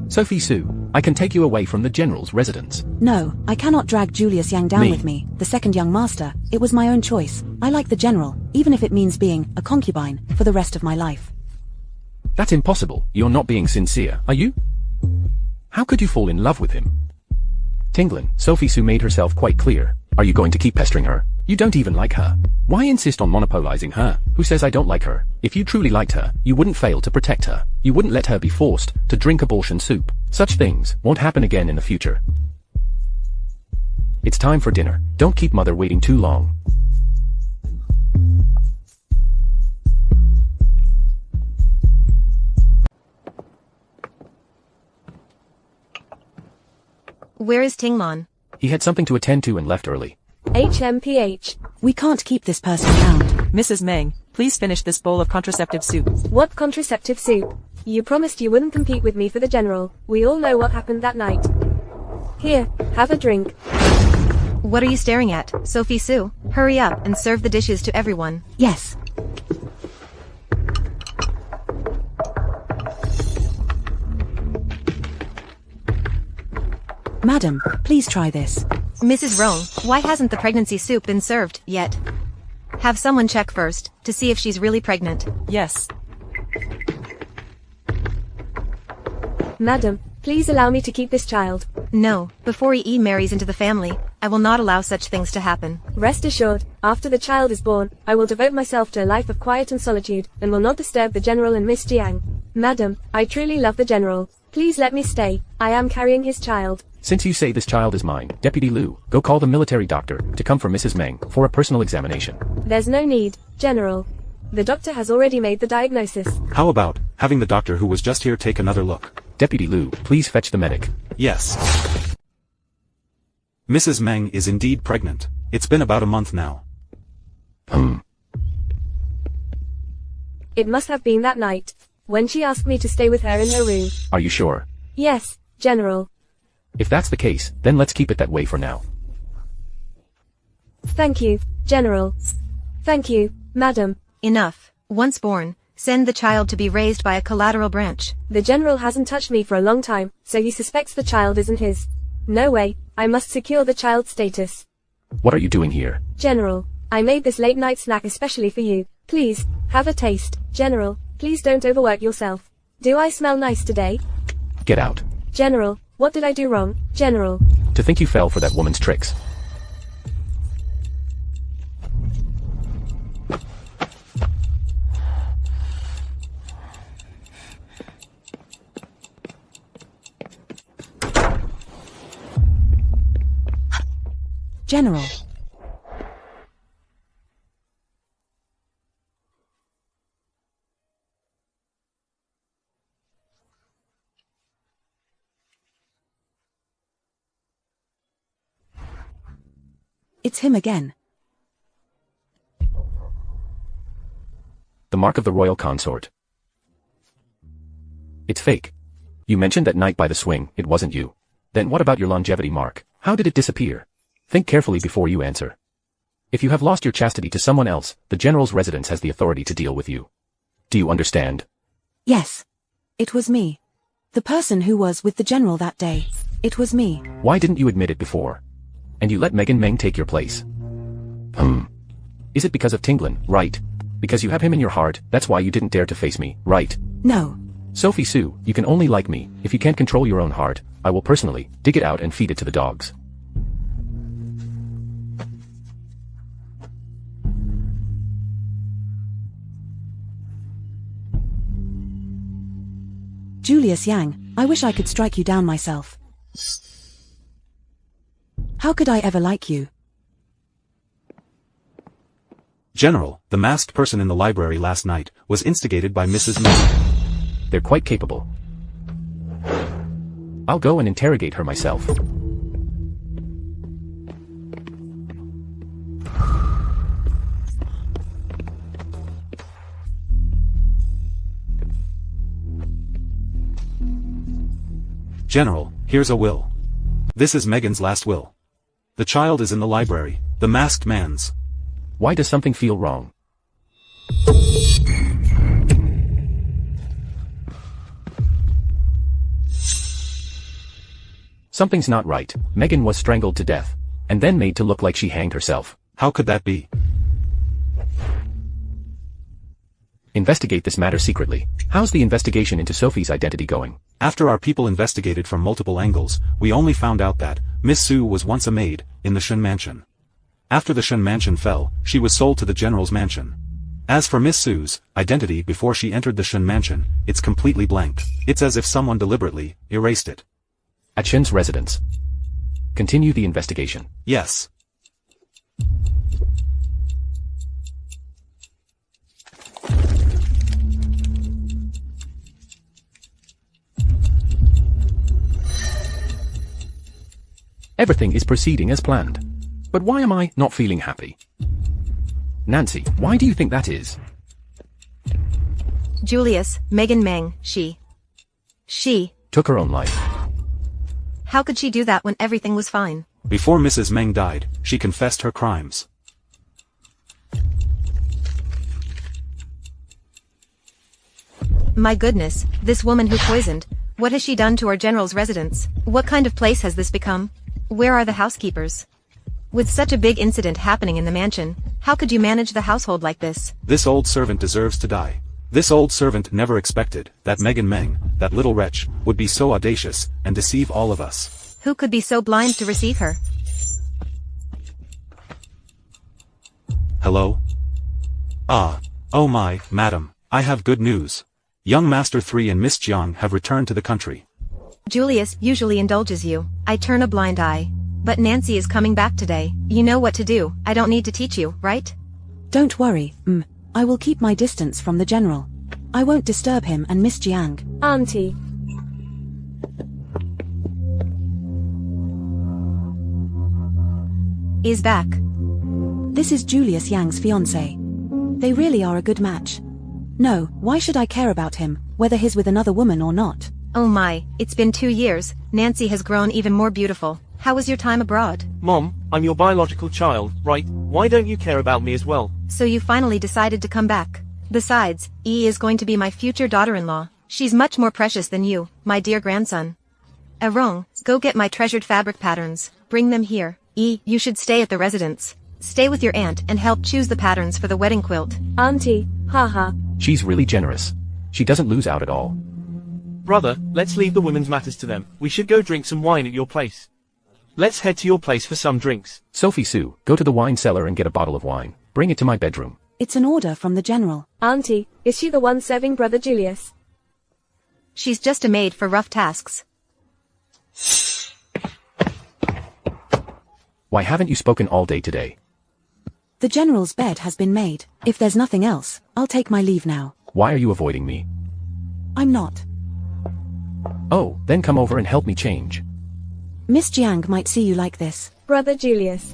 Sophie Sue, I can take you away from the general's residence. No, I cannot drag Julius Yang down Me. with me, the second young master. It was my own choice. I like the general, even if it means being a concubine for the rest of my life. That's impossible. You're not being sincere, are you? How could you fall in love with him? Tinglin, Sophie Sue made herself quite clear. Are you going to keep pestering her? You don't even like her. Why insist on monopolizing her? Who says I don't like her? If you truly liked her, you wouldn't fail to protect her. You wouldn't let her be forced to drink abortion soup. Such things won't happen again in the future. It's time for dinner. Don't keep mother waiting too long. Where is Tinglin? He had something to attend to and left early. HMPH. We can't keep this person around. Mrs. Meng, please finish this bowl of contraceptive soup. What contraceptive soup? You promised you wouldn't compete with me for the general. We all know what happened that night. Here, have a drink. What are you staring at, Sophie Sue? Hurry up and serve the dishes to everyone. Yes. Madam, please try this. Mrs. Rong, why hasn't the pregnancy soup been served yet? Have someone check first, to see if she's really pregnant. Yes. Madam, please allow me to keep this child. No, before E marries into the family, I will not allow such things to happen. Rest assured, after the child is born, I will devote myself to a life of quiet and solitude, and will not disturb the general and Miss Jiang. Madam, I truly love the general. Please let me stay. I am carrying his child. Since you say this child is mine, Deputy Liu, go call the military doctor to come for Mrs. Meng for a personal examination. There's no need, General. The doctor has already made the diagnosis. How about having the doctor who was just here take another look? Deputy Liu, please fetch the medic. Yes. Mrs. Meng is indeed pregnant. It's been about a month now. It must have been that night, when she asked me to stay with her in her room. Are you sure? Yes, General. If that's the case, then let's keep it that way for now. Thank you, General. Thank you, Madam. Enough. Once born, send the child to be raised by a collateral branch. The General hasn't touched me for a long time, so he suspects the child isn't his. No way, I must secure the child's status. What are you doing here? General, I made this late night snack especially for you. Please, have a taste. General, please don't overwork yourself. Do I smell nice today? Get out. General, what did I do wrong, General? To think you fell for that woman's tricks. General. It's him again. The mark of the royal consort. It's fake. You mentioned that night by the swing, it wasn't you. Then what about your longevity mark? How did it disappear? Think carefully before you answer. If you have lost your chastity to someone else, the general's residence has the authority to deal with you. Do you understand? Yes. It was me. The person who was with the general that day. It was me. Why didn't you admit it before? And you let Megan Meng take your place. Is it because of Tinglin, right? Because you have him in your heart, that's why you didn't dare to face me, right? No. Sophie Sue, you can only like me. If you can't control your own heart, I will personally dig it out and feed it to the dogs. Julius Yang, I wish I could strike you down myself. How could I ever like you? General, the masked person in the library last night was instigated by Mrs. Meng. They're quite capable. I'll go and interrogate her myself. General, here's a will. This is Megan's last will. The child is in the library, the masked man's. Why does something feel wrong? Something's not right. Megan was strangled to death, and then made to look like she hanged herself. How could that be? Investigate this matter secretly. How's the investigation into Sophie's identity going? After our people investigated from multiple angles, we only found out that Miss Sue was once a maid in the Shun mansion. After the Shun mansion fell, she was sold to the general's mansion. As for Miss Sue's identity before she entered the Shun mansion, it's completely blank. It's as if someone deliberately erased it. At Shun's residence. Continue the investigation. Yes. Everything is proceeding as planned. But why am I not feeling happy? Nancy, why do you think that is? Julius, Megan Meng, she Took her own life. How could she do that when everything was fine? Before Mrs. Meng died, she confessed her crimes. My goodness, this woman who poisoned. What has she done to our general's residence? What kind of place has this become? Where are the housekeepers? With such a big incident happening in the mansion, how could you manage the household like this? This old servant deserves to die. This old servant never expected that Megan Meng, that little wretch, would be so audacious and deceive all of us. Who could be so blind to receive her? Hello? Ah, oh my, madam, I have good news. Young Master 3 and Miss Jiang have returned to the country. Julius usually indulges you. I turn a blind eye. But Nancy is coming back today. You know what to do. I don't need to teach you, right? Don't worry, I will keep my distance from the general. I won't disturb him and Miss Jiang. Auntie. Is back. This is Julius Yang's fiancé. They really are a good match. No, why should I care about him, whether he's with another woman or not? Oh my, it's been 2 years. Nancy has grown even more beautiful. How was your time abroad? Mom, I'm your biological child, right? Why don't you care about me as well? So you finally decided to come back. Besides, E is going to be my future daughter-in-law. She's much more precious than you, my dear grandson. Arong, go get my treasured fabric patterns. Bring them here. E, you should stay at the residence. Stay with your aunt and help choose the patterns for the wedding quilt. Auntie, haha. She's really generous. She doesn't lose out at all. Brother, let's leave the women's matters to them. We should go drink some wine at your place. Let's head to your place for some drinks. Sophie Sue, go to the wine cellar and get a bottle of wine. Bring it to my bedroom. It's an order from the general. Auntie, is she the one serving Brother Julius? She's just a maid for rough tasks. Why haven't you spoken all day today? The general's bed has been made. If there's nothing else, I'll take my leave now. Why are you avoiding me? I'm not. Oh, then come over and help me change. Miss Jiang might see you like this. Brother Julius.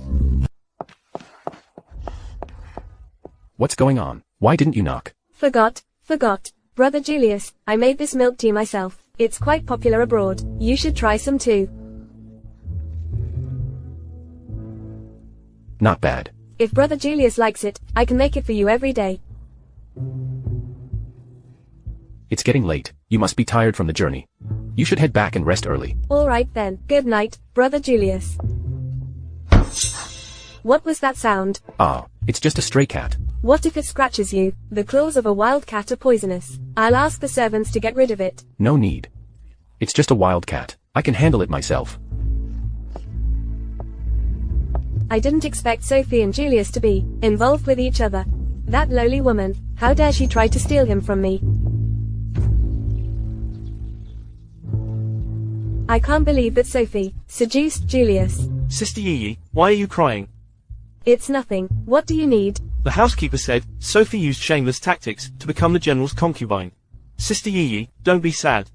What's going on? Why didn't you knock? Forgot. Brother Julius, I made this milk tea myself. It's quite popular abroad. You should try some too. Not bad. If Brother Julius likes it, I can make it for you every day. It's getting late. You must be tired from the journey. You should head back and rest early. Alright then. Good night, Brother Julius. What was that sound? Ah, it's just a stray cat. What if it scratches you? The claws of a wild cat are poisonous. I'll ask the servants to get rid of it. No need. It's just a wild cat. I can handle it myself. I didn't expect Sophie and Julius to be involved with each other. That lowly woman, how dare she try to steal him from me? I can't believe that Sophie seduced Julius. Sister Yi, why are you crying? It's nothing. What do you need? The housekeeper said Sophie used shameless tactics to become the general's concubine. Sister Yi, don't be sad.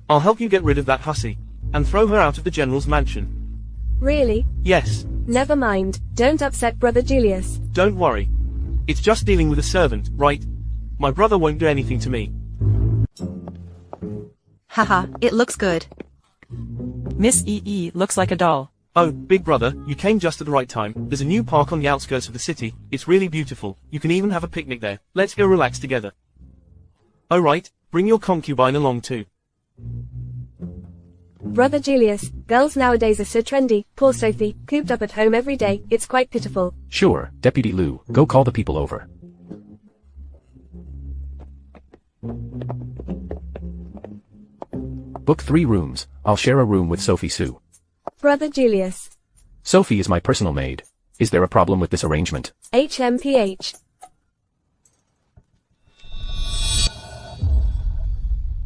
I'll help you get rid of that hussy and throw her out of the general's mansion. Really? Yes. Never mind. Don't upset Brother Julius. Don't worry. It's just dealing with a servant, right? My brother won't do anything to me. Haha, it looks good. Miss EE looks like a doll. Oh, big brother, you came just at the right time. There's a new park on the outskirts of the city. It's really beautiful. You can even have a picnic there. Let's go relax together. Oh right, bring your concubine along too. Brother Julius, girls nowadays are so trendy. Poor Sophie, cooped up at home every day. It's quite pitiful. Sure, Deputy Lou, go call the people over. Book 3 rooms. I'll share a room with Sophie Sue. Brother Julius. Sophie is my personal maid. Is there a problem with this arrangement? HMPH.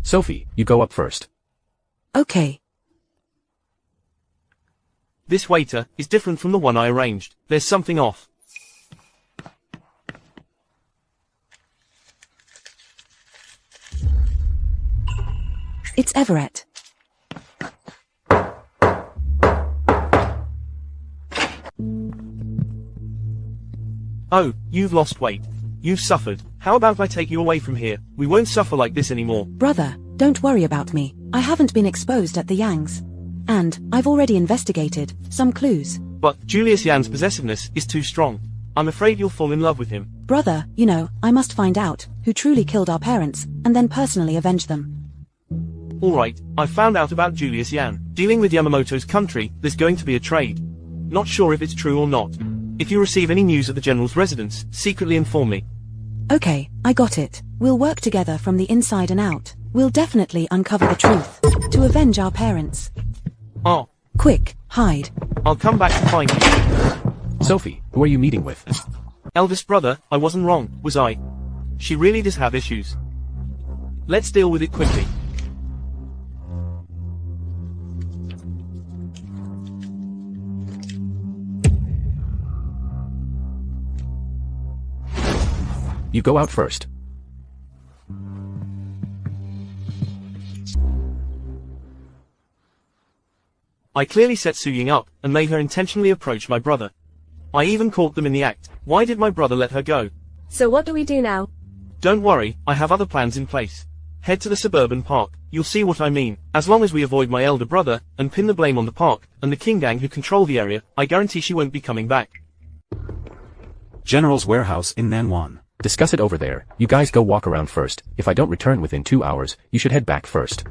Sophie, you go up first. Okay. This waiter is different from the one I arranged. There's something off. It's Everett. Oh, you've lost weight. You've suffered. How about I take you away from here? We won't suffer like this anymore. Brother, don't worry about me. I haven't been exposed at the Yangs. And I've already investigated some clues. But Julius Yan's possessiveness is too strong. I'm afraid you'll fall in love with him. Brother, you know, I must find out who truly killed our parents and then personally avenge them. Alright, I found out about Julius Yan. Dealing with Yamamoto's country, there's going to be a trade. Not sure if it's true or not. If you receive any news of the general's residence, secretly inform me. Okay, I got it. We'll work together from the inside and out. We'll definitely uncover the truth to avenge our parents. Oh, Quick, hide. I'll come back to find you. Sophie, who are you meeting with? Eldest brother, I wasn't wrong, was I? She really does have issues. Let's deal with it quickly. You go out first. I clearly set Su Ying up, and made her intentionally approach my brother. I even caught them in the act. Why did my brother let her go? So what do we do now? Don't worry, I have other plans in place. Head to the suburban park, you'll see what I mean. As long as we avoid my elder brother, and pin the blame on the park, and the King gang who control the area, I guarantee she won't be coming back. General's warehouse in Nanwan. Discuss it over there. You guys go walk around first. If I don't return within 2 hours, you should head back first.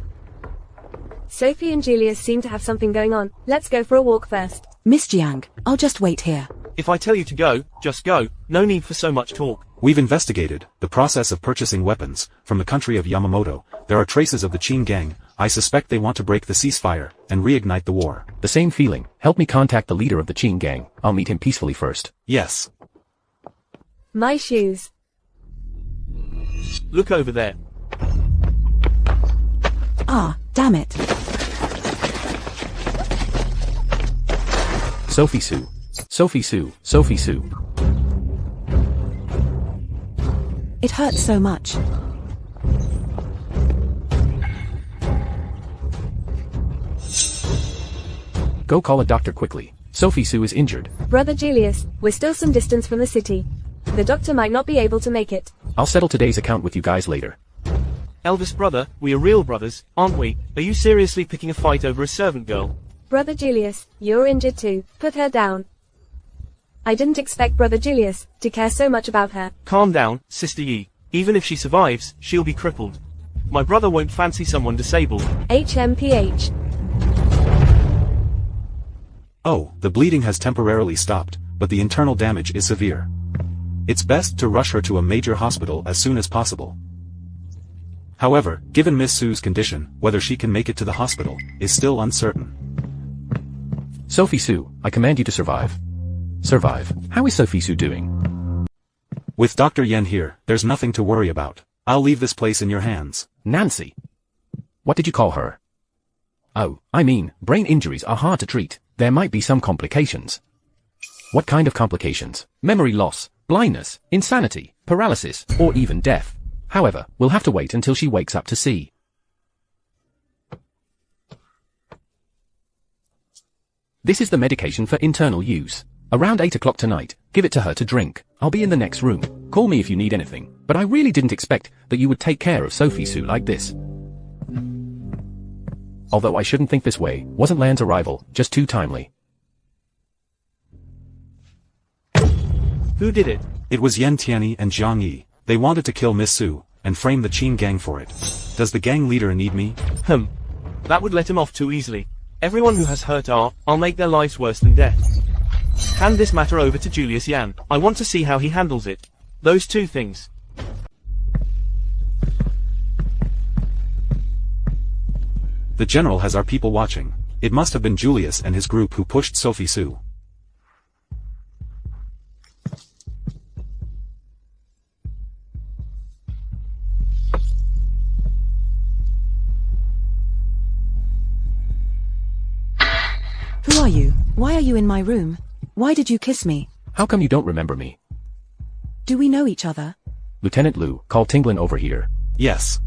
Sophie and Julius seem to have something going on. Let's go for a walk first. Miss Jiang, I'll just wait here. If I tell you to go, just go. No need for so much talk. We've investigated the process of purchasing weapons from the country of Yamamoto. There are traces of the Qin gang. I suspect they want to break the ceasefire and reignite the war. The same feeling. Help me contact the leader of the Qin gang. I'll meet him peacefully first. Yes. My shoes. Look over there. Ah, damn it. Sophie Sue. Sophie Sue. Sophie Sue. It hurts so much. Go call a doctor quickly. Sophie Sue is injured. Brother Julius, we're still some distance from the city. The doctor might not be able to make it. I'll settle today's account with you guys later. Eldest brother, we are real brothers, aren't we? Are you seriously picking a fight over a servant girl? Brother Julius, you're injured too. Put her down. I didn't expect Brother Julius to care so much about her. Calm down, Sister Yi. Even if she survives, she'll be crippled. My brother won't fancy someone disabled. HMPH. Oh, the bleeding has temporarily stopped, but the internal damage is severe. It's best to rush her to a major hospital as soon as possible. However, given Miss Sue's condition, whether she can make it to the hospital is still uncertain. Sophie Sue, I command you to survive. Survive. How is Sophie Sue doing? With Dr. Yen here, there's nothing to worry about. I'll leave this place in your hands. Nancy. What did you call her? Oh, I mean, brain injuries are hard to treat. There might be some complications. What kind of complications? Memory loss, blindness, insanity, paralysis, or even death. However, we'll have to wait until she wakes up to see. This is the medication for internal use. Around 8 o'clock tonight, give it to her to drink. I'll be in the next room. Call me if you need anything. But I really didn't expect that you would take care of Sophie Sue like this. Although I shouldn't think this way, wasn't Lan's arrival just too timely? Who did it? It was Yen Tianyi and Jiang Yi. They wanted to kill Miss Su, and frame the Qin gang for it. Does the gang leader need me? That would let him off too easily. Everyone who has hurt I'll make their lives worse than death. Hand this matter over to Julius Yan. I want to see how he handles it. Those two things. The general has our people watching. It must have been Julius and his group who pushed Sophie Su. Who are you? Why are you in my room? Why did you kiss me? How come you don't remember me? Do we know each other? Lieutenant Liu, call Tinglin over here. Yes.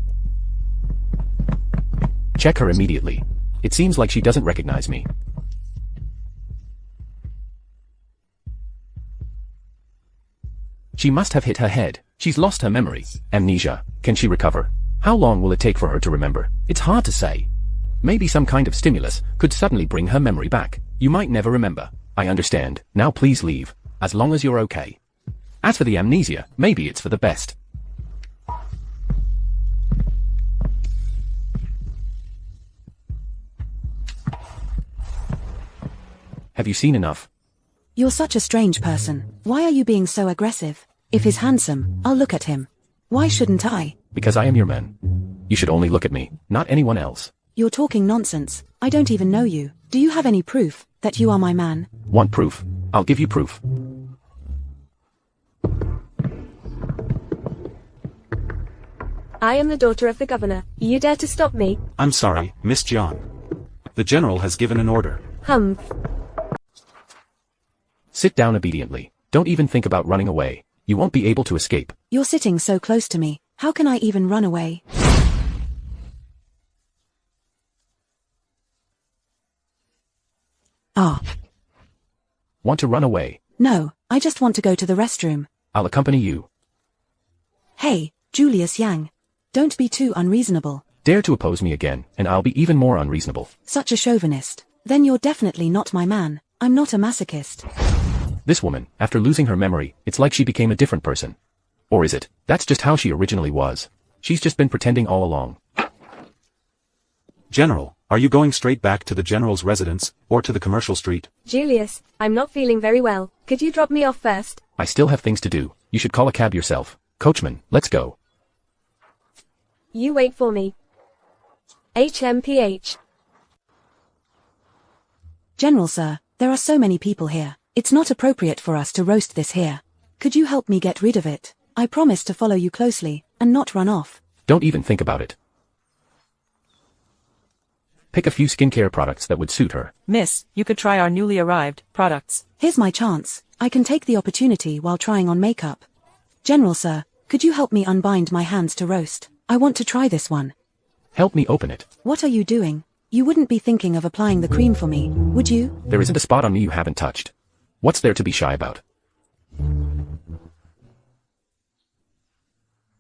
Check her immediately. It seems like she doesn't recognize me. She must have hit her head. She's lost her memory. Amnesia. Can she recover? How long will it take for her to remember? It's hard to say. Maybe some kind of stimulus could suddenly bring her memory back. You might never remember. I understand. Now please leave. As long as you're okay. As for the amnesia, maybe it's for the best. Have you seen enough? You're such a strange person. Why are you being so aggressive? If he's handsome, I'll look at him. Why shouldn't I? Because I am your man. You should only look at me, not anyone else. You're talking nonsense. I don't even know you. Do you have any proof that you are my man? Want proof? I'll give you proof. I am the daughter of the governor. You dare to stop me? I'm sorry, Miss Jiang. The general has given an order. Humph. Sit down obediently. Don't even think about running away. You won't be able to escape. You're sitting so close to me. How can I even run away? Ah. Want to run away? No, I just want to go to the restroom. I'll accompany you. Hey, Julius Yang. Don't be too unreasonable. Dare to oppose me again, and I'll be even more unreasonable. Such a chauvinist. Then you're definitely not my man. I'm not a masochist. This woman, after losing her memory, it's like she became a different person. Or is it? That's just how she originally was. She's just been pretending all along. General, are you going straight back to the general's residence, or to the commercial street? Julius, I'm not feeling very well. Could you drop me off first? I still have things to do. You should call a cab yourself. Coachman, let's go. You wait for me. HMPH. General sir, there are so many people here. It's not appropriate for us to roast this here. Could you help me get rid of it? I promise to follow you closely, and not run off. Don't even think about it. Pick a few skincare products that would suit her. Miss, you could try our newly arrived products. Here's my chance. I can take the opportunity while trying on makeup. General sir, could you help me unbind my hands to roast? I want to try this one. Help me open it. What are you doing? You wouldn't be thinking of applying the cream for me, would you? There isn't a spot on me you haven't touched. What's there to be shy about?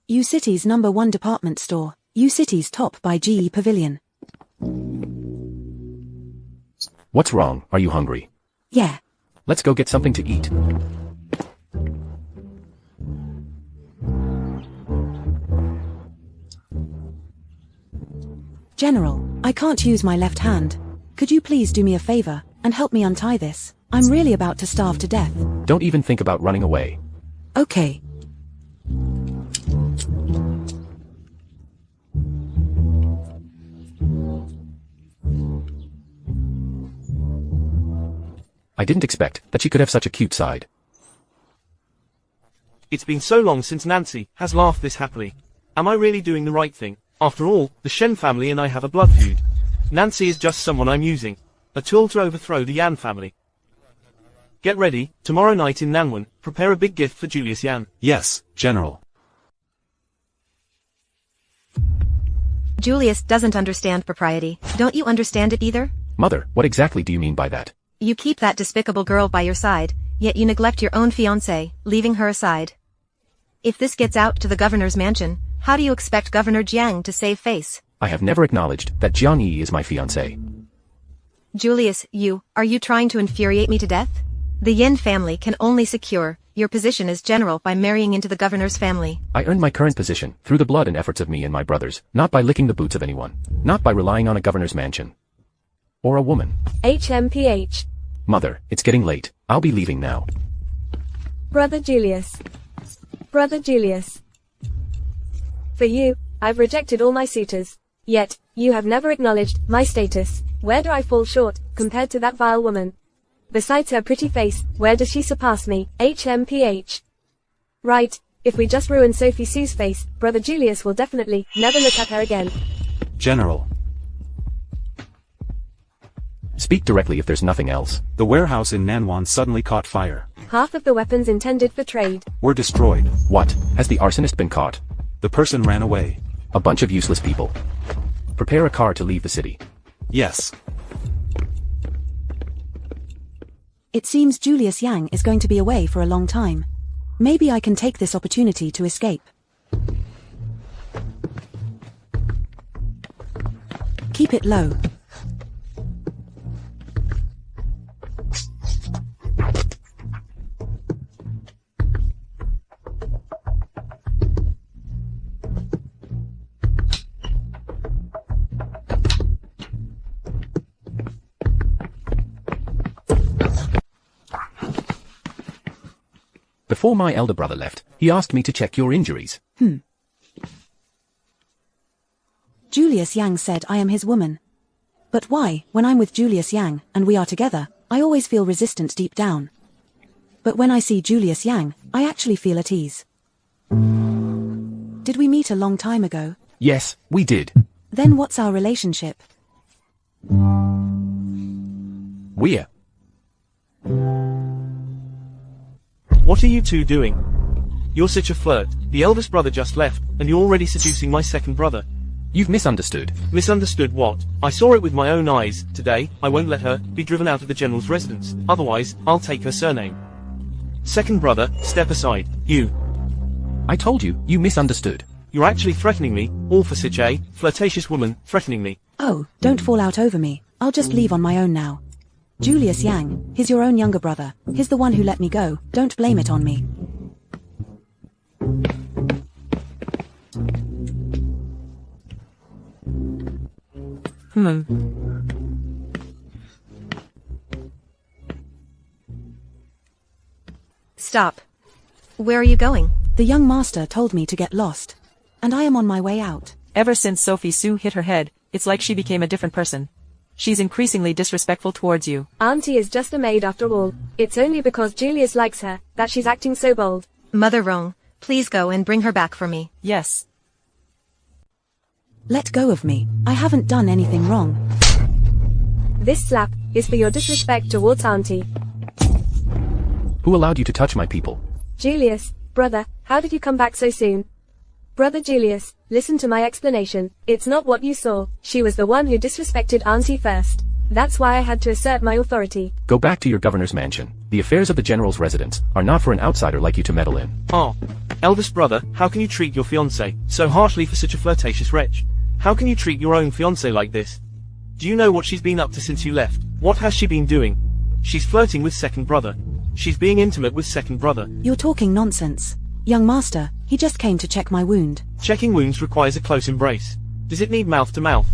U City's #1 department store. U City's top by GE Pavilion. What's wrong? Are you hungry? Yeah. Let's go get something to eat. General, I can't use my left hand. Could you please do me a favor, and help me untie this? I'm really about to starve to death. Don't even think about running away. Okay. I didn't expect that she could have such a cute side. It's been so long since Nancy has laughed this happily. Am I really doing the right thing? After all, the Shen family and I have a blood feud. Nancy is just someone I'm using. A tool to overthrow the Yan family. Get ready, tomorrow night in Nanwan, prepare a big gift for Julius Yan. Yes, General. Julius doesn't understand propriety. Don't you understand it either? Mother, what exactly do you mean by that? You keep that despicable girl by your side, yet you neglect your own fiancée, leaving her aside. If this gets out to the governor's mansion, how do you expect Governor Jiang to save face? I have never acknowledged that Jiang Yi is my fiancé. Julius, are you trying to infuriate me to death? The Yin family can only secure your position as general by marrying into the governor's family. I earned my current position through the blood and efforts of me and my brothers, not by licking the boots of anyone, not by relying on a governor's mansion. Or a woman. HMPH. Mother, it's getting late. I'll be leaving now. Brother Julius. Brother Julius. For you, I've rejected all my suitors. Yet, you have never acknowledged my status. Where do I fall short, compared to that vile woman? Besides her pretty face, where does she surpass me? HMPH. Right, if we just ruin Sophie Sue's face, Brother Julius will definitely never look at her again. General. Speak directly if there's nothing else. The warehouse in Nanwan suddenly caught fire. Half of the weapons intended for trade Were destroyed. What? Has the arsonist been caught? The person ran away. A bunch of useless people. Prepare a car to leave the city. Yes. It seems Julius Yang is going to be away for a long time. Maybe I can take this opportunity to escape. Keep it low. Before my elder brother left, he asked me to check your injuries. Julius Yang said I am his woman. But why, when I'm with Julius Yang, and we are together, I always feel resistant deep down. But when I see Julius Yang, I actually feel at ease. Did we meet a long time ago? Yes, we did. Then what's our relationship? We're. What are you two doing? You're such a flirt. The eldest brother just left, and you're already seducing my second brother. You've misunderstood. Misunderstood what? I saw it with my own eyes. Today, I won't let her be driven out of the general's residence. Otherwise, I'll take her surname. Second brother, step aside. You. I told you, you misunderstood. You're actually threatening me, all for such a flirtatious woman threatening me. Oh, don't fall out over me. I'll just leave on my own now. Julius Yang, he's your own younger brother. He's the one who let me go. Don't blame it on me. Stop. Where are you going? The young master told me to get lost. And I am on my way out. Ever since Sophie Sue hit her head, it's like she became a different person. She's increasingly disrespectful towards you. Auntie is just a maid after all. It's only because Julius likes her that she's acting so bold. Mother Rong, please go and bring her back for me. Yes. Let go of me. I haven't done anything wrong. This slap is for your disrespect towards Auntie. Who allowed you to touch my people? Julius, brother, how did you come back so soon? Brother Julius, listen to my explanation. It's not what you saw. She was the one who disrespected Auntie first. That's why I had to assert my authority. Go back to your governor's mansion. The affairs of the general's residence are not for an outsider like you to meddle in. Oh. Eldest brother, how can you treat your fiancé so harshly for such a flirtatious wretch? How can you treat your own fiancé like this? Do you know what she's been up to since you left? What has she been doing? She's flirting with second brother. She's being intimate with second brother. You're talking nonsense. Young master, he just came to check my wound. Checking wounds requires a close embrace. Does it need mouth to mouth?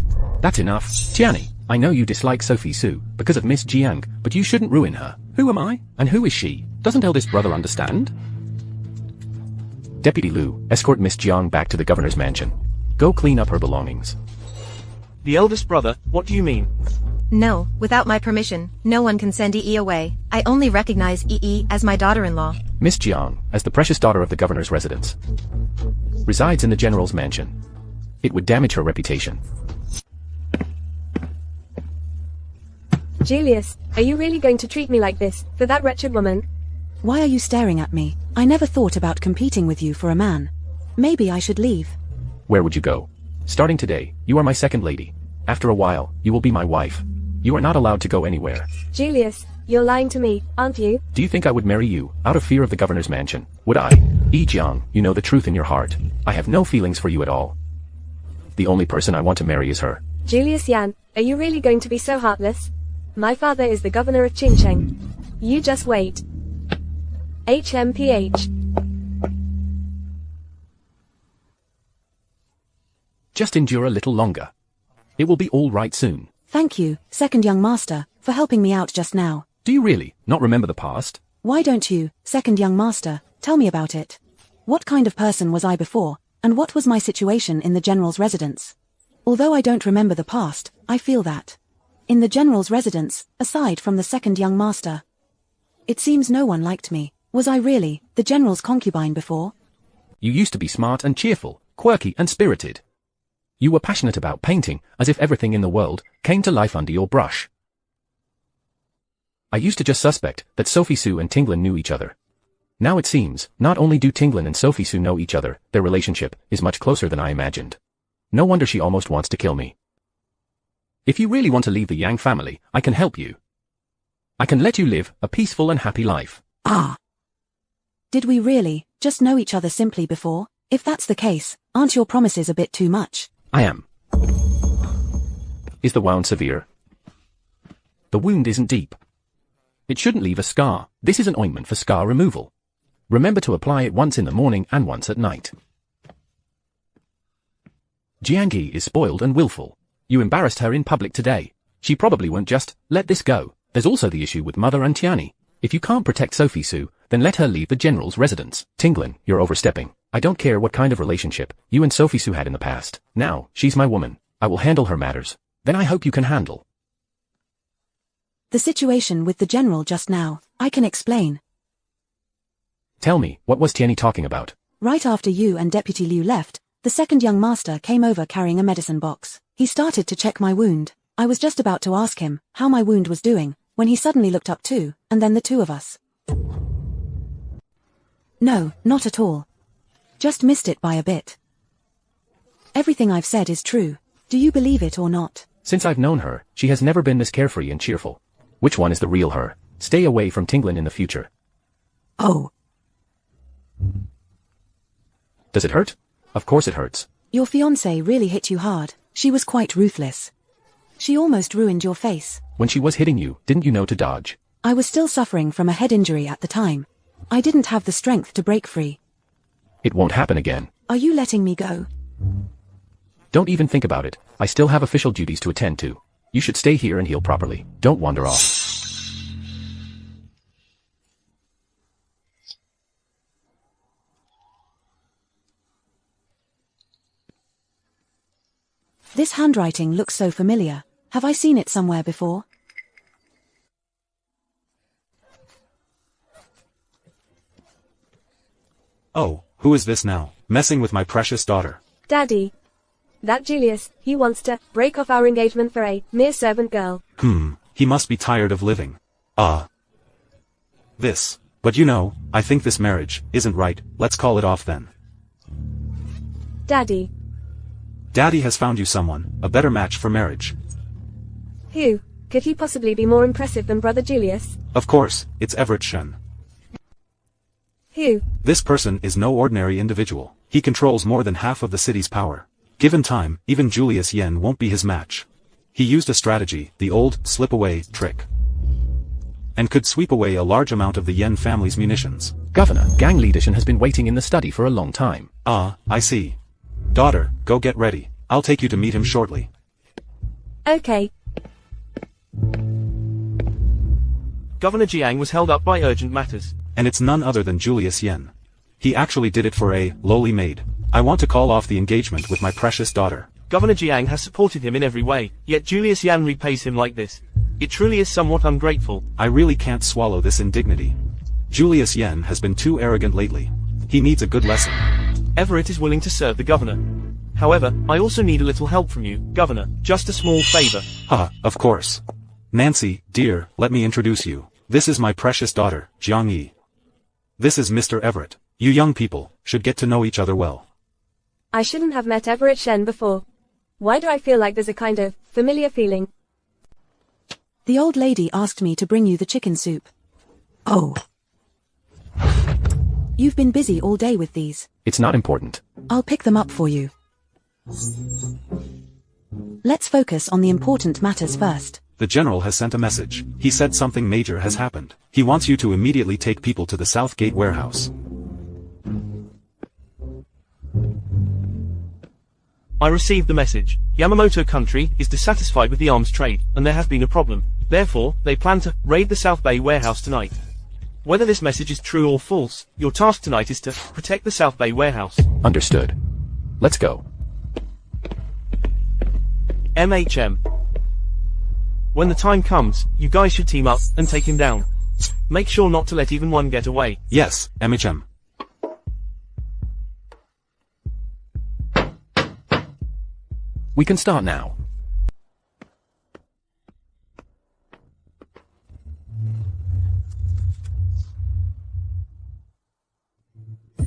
That's enough. Jiani, I know you dislike Sophie Sue because of Miss Jiang, but you shouldn't ruin her. Who am I? And who is she? Doesn't eldest brother understand? Deputy Liu, escort Miss Jiang back to the governor's mansion. Go clean up her belongings. The eldest brother, what do you mean? No, without my permission, no one can send Yi away. I only recognize Yi as my daughter-in-law. Miss Jiang, as the precious daughter of the governor's residence, resides in the general's mansion. It would damage her reputation. Julius, are you really going to treat me like this, for that wretched woman? Why are you staring at me? I never thought about competing with you for a man. Maybe I should leave. Where would you go? Starting today, you are my second lady. After a while, you will be my wife. You are not allowed to go anywhere. Julius, you're lying to me, aren't you? Do you think I would marry you, out of fear of the governor's mansion? Would I? Yi Jiang, you know the truth in your heart. I have no feelings for you at all. The only person I want to marry is her. Julius Yan, are you really going to be so heartless? My father is the governor of Qingcheng. You just wait. HMPH. Just endure a little longer. It will be all right soon. Thank you, second young master, for helping me out just now. Do you really not remember the past? Why don't you, second young master, tell me about it? What kind of person was I before, and what was my situation in the general's residence? Although I don't remember the past, I feel that. In the general's residence, aside from the second young master, it seems no one liked me. Was I really the general's concubine before? You used to be smart and cheerful, quirky and spirited. You were passionate about painting, as if everything in the world came to life under your brush. I used to just suspect that Sophie Su and Tinglin knew each other. Now it seems, not only do Tinglin and Sophie Su know each other, their relationship is much closer than I imagined. No wonder she almost wants to kill me. If you really want to leave the Yang family, I can help you. I can let you live a peaceful and happy life. Ah. Did we really just know each other simply before? If that's the case, aren't your promises a bit too much? I am. Is the wound severe? The wound isn't deep. It shouldn't leave a scar. This is an ointment for scar removal. Remember to apply it once in the morning and once at night. Jiangyi is spoiled and willful. You embarrassed her in public today. She probably won't just let this go. There's also the issue with Mother and Tiani. If you can't protect Sophie Su, then let her leave the general's residence. Tinglin, you're overstepping. I don't care what kind of relationship you and Sophie Su had in the past. Now, she's my woman. I will handle her matters. Then I hope you can handle the situation with the general just now. I can explain. Tell me, what was Tiani talking about? Right after you and Deputy Liu left, the second young master came over carrying a medicine box. He started to check my wound. I was just about to ask him how my wound was doing, when he suddenly looked up too, and then the two of us. No, not at all. Just missed it by a bit. Everything I've said is true. Do you believe it or not? Since I've known her, she has never been this carefree and cheerful. Which one is the real her? Stay away from Tinglin in the future. Oh. Does it hurt? Of course it hurts. Your fiancée really hit you hard. She was quite ruthless. She almost ruined your face. When she was hitting you, didn't you know to dodge? I was still suffering from a head injury at the time. I didn't have the strength to break free. It won't happen again. Are you letting me go? Don't even think about it. I still have official duties to attend to. You should stay here and heal properly. Don't wander off. This handwriting looks so familiar. Have I seen it somewhere before? Oh, who is this now, messing with my precious daughter? Daddy. That Julius, he wants to break off our engagement for a mere servant girl. He must be tired of living. This. But you know, I think this marriage isn't right. Let's call it off then. Daddy. Daddy has found you someone, a better match for marriage. Who? Could he possibly be more impressive than Brother Julius? Of course, it's Everett Shen. Who? This person is no ordinary individual. He controls more than half of the city's power. Given time, even Julius Yen won't be his match. He used a strategy, the old slip-away trick, and could sweep away a large amount of the Yen family's munitions. Governor, Gang Leadership has been waiting in the study for a long time. I see. Daughter, go get ready. I'll take you to meet him shortly. Okay. Governor Jiang was held up by urgent matters. And it's none other than Julius Yen. He actually did it for a lowly maid. I want to call off the engagement with my precious daughter. Governor Jiang has supported him in every way, yet Julius Yan repays him like this. It truly is somewhat ungrateful. I really can't swallow this indignity. Julius Yen has been too arrogant lately. He needs a good lesson. Everett is willing to serve the governor. However, I also need a little help from you, Governor. Just a small favor. Of course. Nancy, dear, let me introduce you. This is my precious daughter, Jiang Yi. This is Mr. Everett. You young people should get to know each other well. I shouldn't have met Everett Shen before. Why do I feel like there's a kind of familiar feeling? The old lady asked me to bring you the chicken soup. Oh. You've been busy all day with these. It's not important. I'll pick them up for you. Let's focus on the important matters first. The general has sent a message. He said something major has happened. He wants you to immediately take people to the South Gate warehouse. I received the message. Yamamoto country is dissatisfied with the arms trade, and there has been a problem. Therefore, they plan to raid the South Bay warehouse tonight. Whether this message is true or false, your task tonight is to protect the South Bay warehouse. Understood. Let's go. MHM. When the time comes, you guys should team up and take him down. Make sure not to let even one get away. Yes, MHM. We can start now.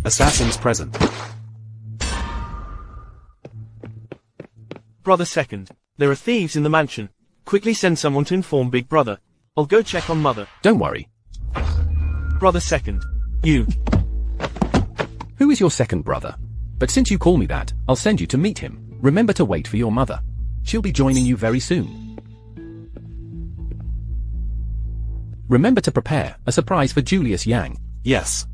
Assassins present. Brother second. There are thieves in the mansion. Quickly send someone to inform Big Brother. I'll go check on Mother. Don't worry. Brother second. You. Who is your second brother? But since you call me that, I'll send you to meet him. Remember to wait for your mother. She'll be joining you very soon. Remember to prepare a surprise for Julius Yang. Yes.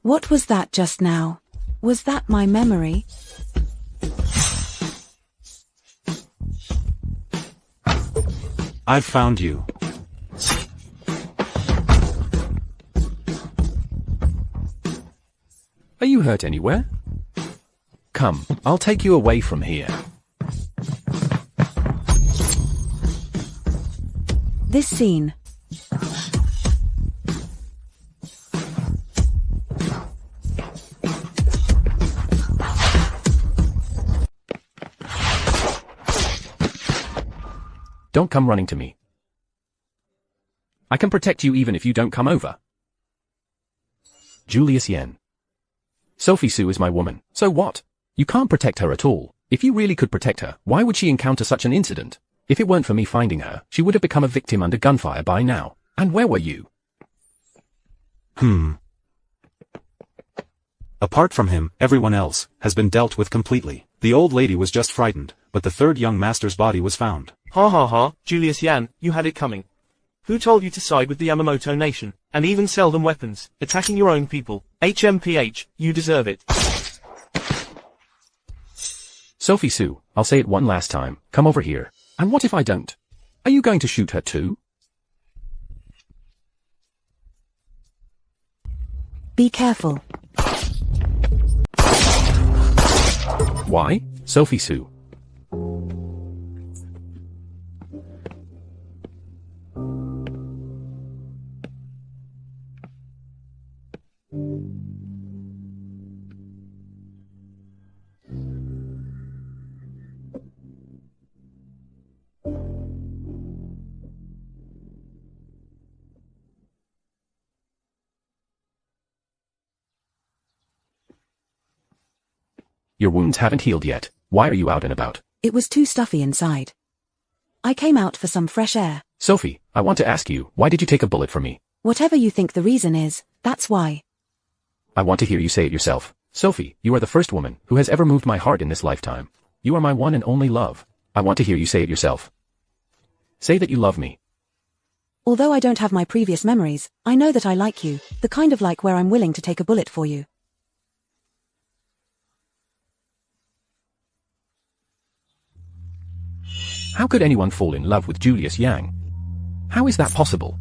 What was that just now? Was that my memory? I've found you. Are you hurt anywhere? Come, I'll take you away from here. This scene. Don't come running to me. I can protect you even if you don't come over. Julius Yen. Sophie Sue is my woman, so what? You can't protect her at all. If you really could protect her, why would she encounter such an incident? If it weren't for me finding her, she would have become a victim under gunfire by now. And where were you? Apart from him, everyone else has been dealt with completely. The old lady was just frightened, but the third young master's body was found. Ha ha ha, Julius Yan, you had it coming. Who told you to side with the Yamamoto nation, and even sell them weapons, attacking your own people? HMPH, you deserve it. Sophie Sue, I'll say it one last time, come over here. And what if I don't? Are you going to shoot her too? Be careful. Why? Sophie Sue. Your wounds haven't healed yet. Why are you out and about? It was too stuffy inside. I came out for some fresh air. Sophie, I want to ask you, why did you take a bullet from me? Whatever you think the reason is, that's why. I want to hear you say it yourself. Sophie, you are the first woman who has ever moved my heart in this lifetime. You are my one and only love. I want to hear you say it yourself. Say that you love me. Although I don't have my previous memories, I know that I like you, the kind of like where I'm willing to take a bullet for you. How could anyone fall in love with Julius Yang? How is that possible?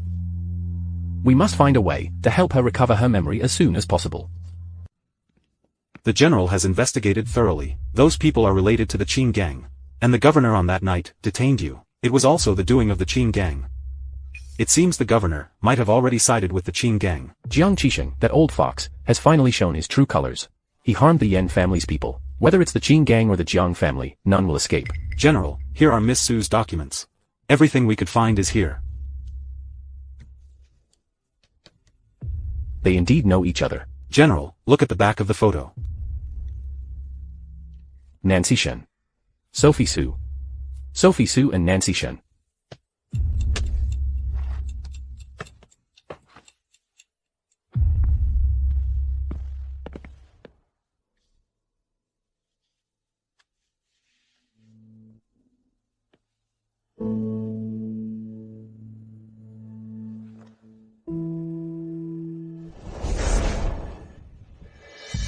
We must find a way to help her recover her memory as soon as possible. The general has investigated thoroughly. Those people are related to the Qin gang. And the governor on that night detained you. It was also the doing of the Qin gang. It seems the governor might have already sided with the Qing gang. Jiang Qisheng, that old fox, has finally shown his true colors. He harmed the Yan family's people. Whether it's the Qing gang or the Jiang family, none will escape. General, here are Miss Su's documents. Everything we could find is here. They indeed know each other. General, look at the back of the photo. Nancy Shen. Sophie Su. Sophie Su and Nancy Shen.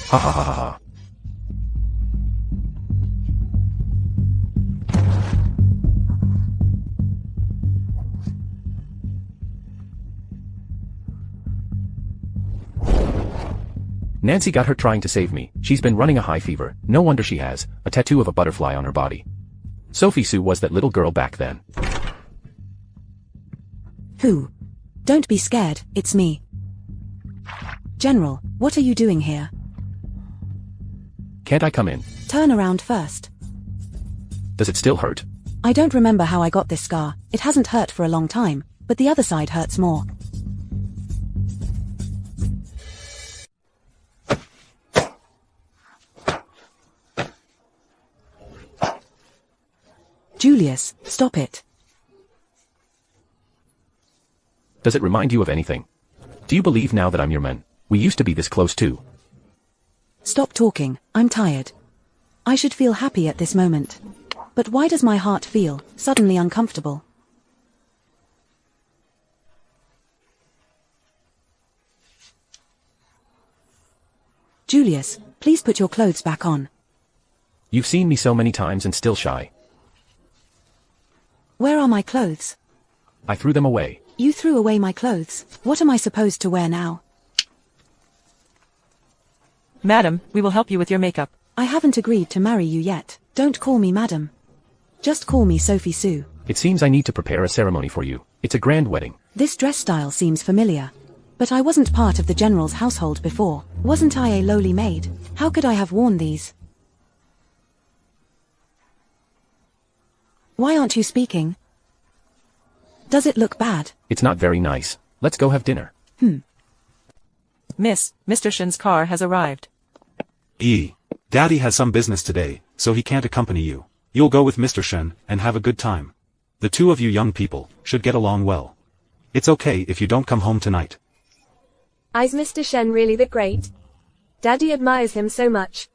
Ha ha ha ha ha. Nancy got her trying to save me. She's been running a high fever. No wonder she has a tattoo of a butterfly on her body. Sophie Su was that little girl back then. Who? Don't be scared, it's me. General, what are you doing here? Can't I come in? Turn around first. Does it still hurt? I don't remember how I got this scar. It hasn't hurt for a long time, but the other side hurts more. Julius, stop it. Does it remind you of anything? Do you believe now that I'm your man? We used to be this close too. Stop talking, I'm tired. I should feel happy at this moment. But why does my heart feel suddenly uncomfortable? Julius, please put your clothes back on. You've seen me so many times and still shy. Where are my clothes? I threw them away. You threw away my clothes. What am I supposed to wear now? Madam, we will help you with your makeup. I haven't agreed to marry you yet. Don't call me madam. Just call me Sophie Su. It seems I need to prepare a ceremony for you. It's a grand wedding. This dress style seems familiar. But I wasn't part of the general's household before. Wasn't I a lowly maid? How could I have worn these? Why aren't you speaking? Does it look bad? It's not very nice. Let's go have dinner. Miss, Mr. Shen's car has arrived. Daddy has some business today, so he can't accompany you. You'll go with Mr. Shen and have a good time. The two of you young people should get along well. It's okay if you don't come home tonight. Is Mr. Shen really that great? Daddy admires him so much.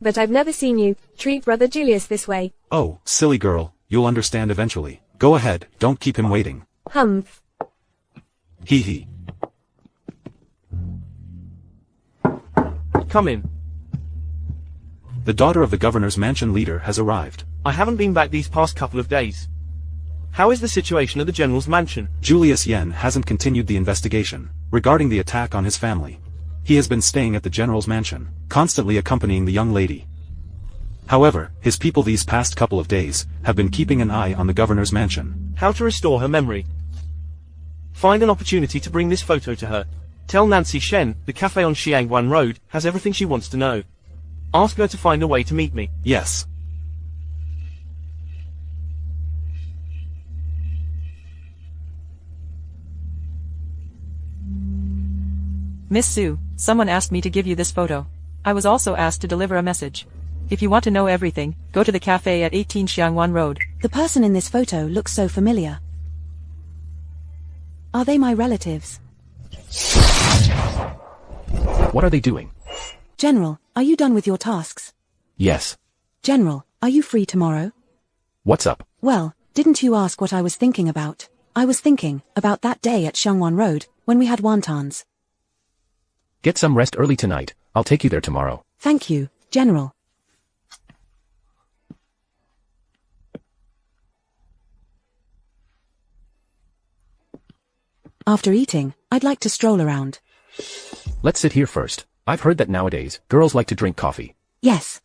But I've never seen you treat brother Julius this way. Oh, silly girl, you'll understand eventually. Go ahead, don't keep him waiting. Humph. Hee hee. Come in. The daughter of the governor's mansion leader has arrived. I haven't been back these past couple of days. How is the situation at the general's mansion? Julius Yen hasn't continued the investigation regarding the attack on his family. He has been staying at the general's mansion, constantly accompanying the young lady. However, his people these past couple of days have been keeping an eye on the governor's mansion. How to restore her memory. Find an opportunity to bring this photo to her. Tell Nancy Shen, the cafe on Xiangwan Road, has everything she wants to know. Ask her to find a way to meet me. Yes. Miss Su, someone asked me to give you this photo. I was also asked to deliver a message. If you want to know everything, go to the cafe at 18 Xiangwan Road. The person in this photo looks so familiar. Are they my relatives? What are they doing? General, are you done with your tasks? Yes. General, are you free tomorrow? What's up? Well, didn't you ask what I was thinking about? I was thinking about that day at Xiangwan Road, when we had wontons. Get some rest early tonight. I'll take you there tomorrow. Thank you, General. After eating, I'd like to stroll around. Let's sit here first. I've heard that nowadays, girls like to drink coffee. Yes.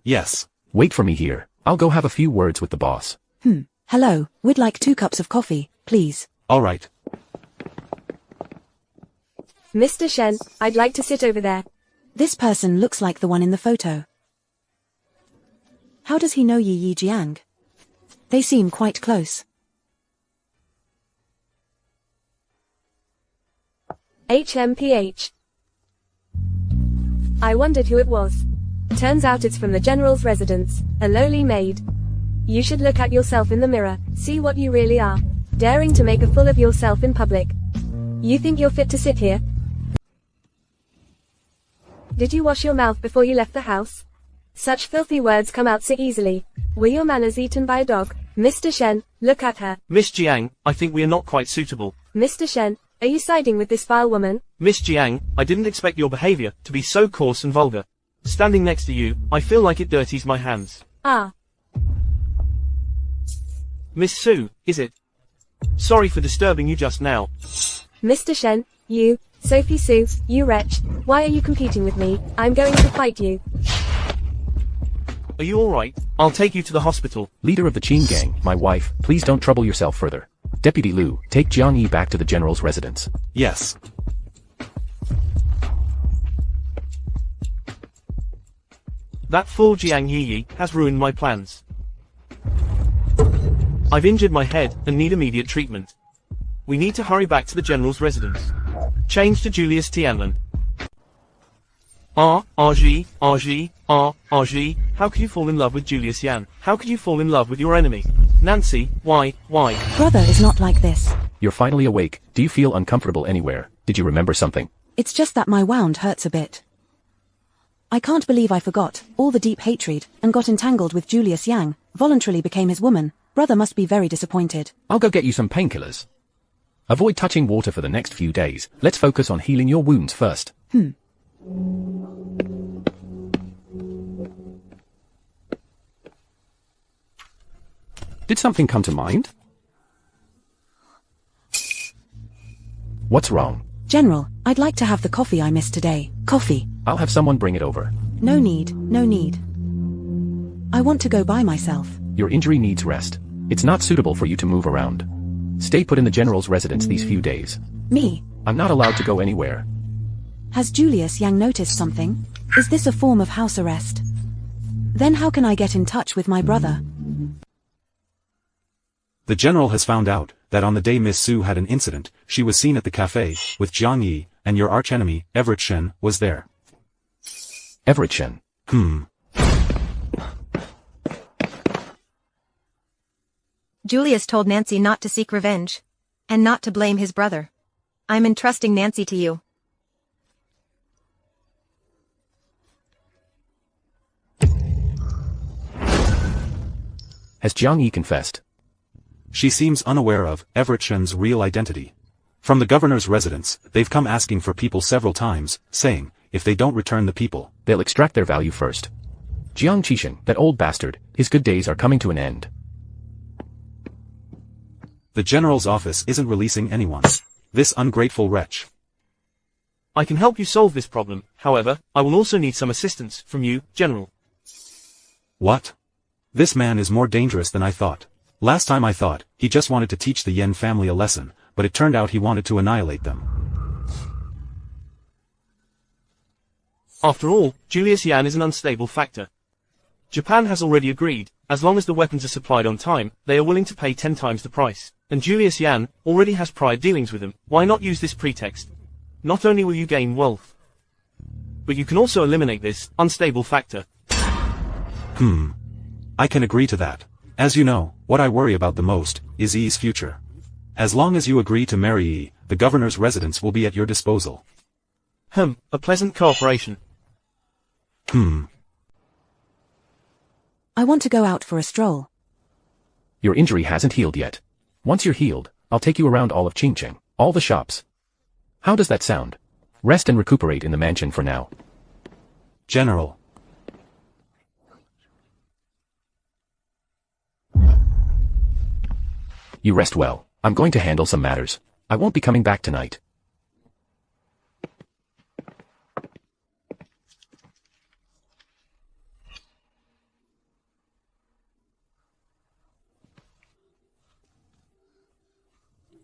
Yes. Wait for me here. I'll go have a few words with the boss. Hello, we'd like 2 cups of coffee, please. All right. Mr. Shen, I'd like to sit over there. This person looks like the one in the photo. How does he know Yi Jiang? They seem quite close. HMPH. I wondered who it was. Turns out it's from the general's residence, a lowly maid. You should look at yourself in the mirror, see what you really are. Daring to make a fool of yourself in public. You think you're fit to sit here? Did you wash your mouth before you left the house? Such filthy words come out so easily. Were your manners eaten by a dog? Mr. Shen, look at her. Miss Jiang, I think we are not quite suitable. Mr. Shen, are you siding with this vile woman? Miss Jiang, I didn't expect your behavior to be so coarse and vulgar. Standing next to you, I feel like it dirties my hands. Ah. Miss Su, is it? Sorry for disturbing you just now. Mr. Shen, you, Sophie Su, you wretch, why are you competing with me? I'm going to fight you. Are you alright? I'll take you to the hospital. Leader of the Qin gang, my wife, please don't trouble yourself further. Deputy Liu, take Jiang Yi back to the general's residence. Yes. That fool Jiang Yi has ruined my plans. I've injured my head and need immediate treatment. We need to hurry back to the general's residence. Change to Julius Tianlin. RG, how could you fall in love with Julius Yan? How could you fall in love with your enemy? Nancy, why? Brother is not like this. You're finally awake. Do you feel uncomfortable anywhere? Did you remember something? It's just that my wound hurts a bit. I can't believe I forgot all the deep hatred and got entangled with Julius Yang, voluntarily became his woman. Brother must be very disappointed. I'll go get you some painkillers. Avoid touching water for the next few days. Let's focus on healing your wounds first. Did something come to mind? What's wrong? General, I'd like to have the coffee I missed today. Coffee. I'll have someone bring it over. No need. I want to go by myself. Your injury needs rest. It's not suitable for you to move around. Stay put in the general's residence these few days. Me? I'm not allowed to go anywhere. Has Julius Yang noticed something? Is this a form of house arrest? Then how can I get in touch with my brother? The general has found out that on the day Miss Su had an incident, she was seen at the cafe with Jiang Yi, and your archenemy, Everett Shen, was there. Everett Shen. Julius told Nancy not to seek revenge. And not to blame his brother. I'm entrusting Nancy to you. Has Jiang Yi confessed? She seems unaware of Everett Shen's real identity. From the governor's residence, they've come asking for people several times, saying, if they don't return the people, they'll extract their value first. Jiang Qisheng, that old bastard, his good days are coming to an end. The general's office isn't releasing anyone. This ungrateful wretch. I can help you solve this problem, however, I will also need some assistance from you, General. What? This man is more dangerous than I thought. Last time I thought, he just wanted to teach the Yen family a lesson, but it turned out he wanted to annihilate them. After all, Julius Yan is an unstable factor. Japan has already agreed, as long as the weapons are supplied on time, they are willing to pay 10 times the price. And Julius Yan already has prior dealings with them. Why not use this pretext? Not only will you gain wealth, but you can also eliminate this unstable factor. I can agree to that. As you know, what I worry about the most is Yi's future. As long as you agree to marry Yi, the governor's residence will be at your disposal. A pleasant cooperation. I want to go out for a stroll. Your injury hasn't healed yet. Once you're healed, I'll take you around all of Qingcheng, all the shops. How does that sound? Rest and recuperate in the mansion for now. General. You rest well. I'm going to handle some matters. I won't be coming back tonight.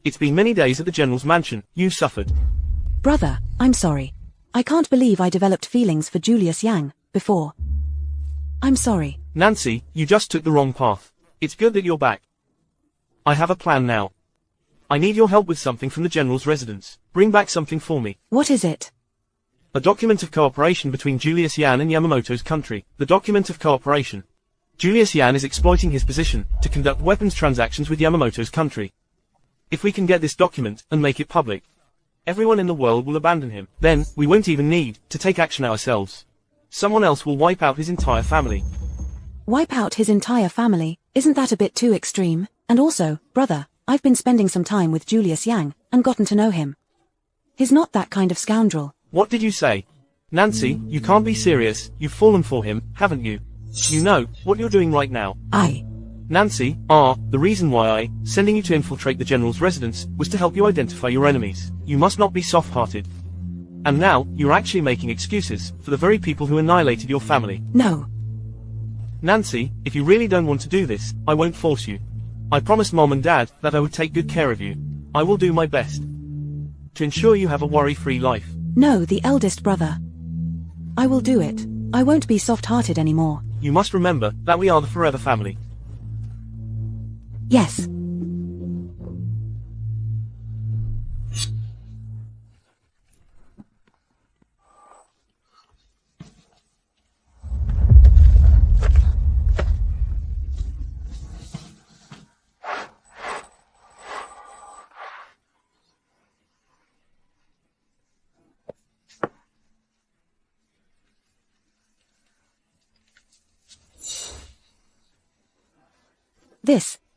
It's been many days at the General's mansion. You suffered. Brother, I'm sorry. I can't believe I developed feelings for Julius Yang before. I'm sorry. Nancy, you just took the wrong path. It's good that you're back. I have a plan now. I need your help with something from the General's residence. Bring back something for me. What is it? A document of cooperation between Julius Yan and Yamamoto's country. The document of cooperation. Julius Yan is exploiting his position to conduct weapons transactions with Yamamoto's country. If we can get this document and make it public, everyone in the world will abandon him. Then, we won't even need to take action ourselves. Someone else will wipe out his entire family. Wipe out his entire family? Isn't that a bit too extreme? And also, brother, I've been spending some time with Julius Yang and gotten to know him. He's not that kind of scoundrel. What did you say? Nancy, you can't be serious. You've fallen for him, haven't you? You know what you're doing right now. Nancy, the reason why sending you to infiltrate the General's residence was to help you identify your enemies. You must not be soft-hearted. And now, you're actually making excuses for the very people who annihilated your family. No. Nancy, if you really don't want to do this, I won't force you. I promised Mom and Dad that I would take good care of you. I will do my best to ensure you have a worry-free life. No, the eldest brother. I will do it. I won't be soft-hearted anymore. You must remember that we are the forever family. Yes.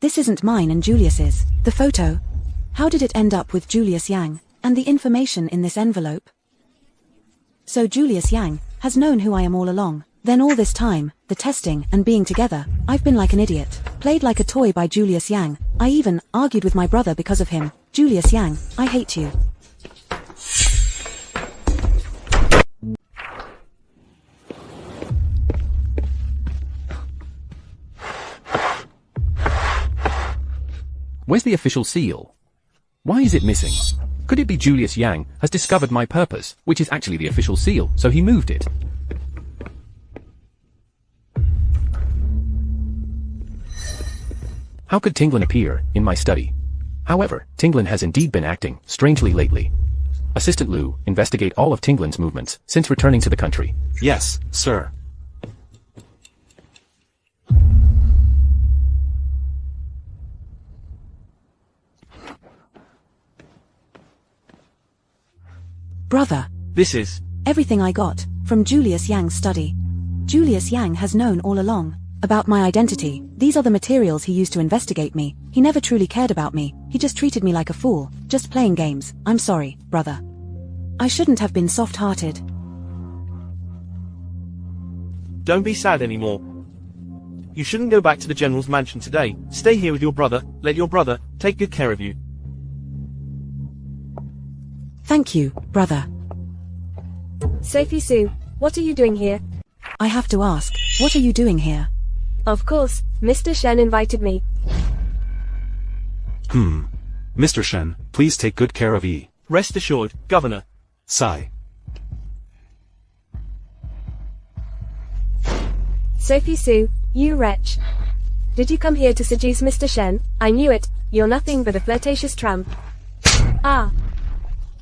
This isn't mine and Julius's. The photo. How did it end up with Julius Yang, and the information in this envelope? So Julius Yang has known who I am all along. Then all this time, the testing and being together, I've been like an idiot. Played like a toy by Julius Yang. I even argued with my brother because of him. Julius Yang, I hate you. Where's the official seal? Why is it missing? Could it be Julius Yang has discovered my purpose, which is actually the official seal, so he moved it? How could Tinglin appear in my study? However, Tinglin has indeed been acting strangely lately. Assistant Liu, investigate all of Tinglin's movements since returning to the country. Yes, sir. Brother. This is everything I got from Julius Yang's study. Julius Yang has known all along about my identity. These are the materials he used to investigate me. He never truly cared about me. He just treated me like a fool, just playing games. I'm sorry, brother. I shouldn't have been soft-hearted. Don't be sad anymore. You shouldn't go back to the General's mansion today. Stay here with your brother. Let your brother take good care of you. Thank you, brother. Sophie Sue, what are you doing here? I have to ask, what are you doing here? Of course, Mr. Shen invited me. Mr. Shen, please take good care of E. Rest assured, Governor. Sigh. Sophie Sue, you wretch. Did you come here to seduce Mr. Shen? I knew it. You're nothing but a flirtatious tramp. Ah.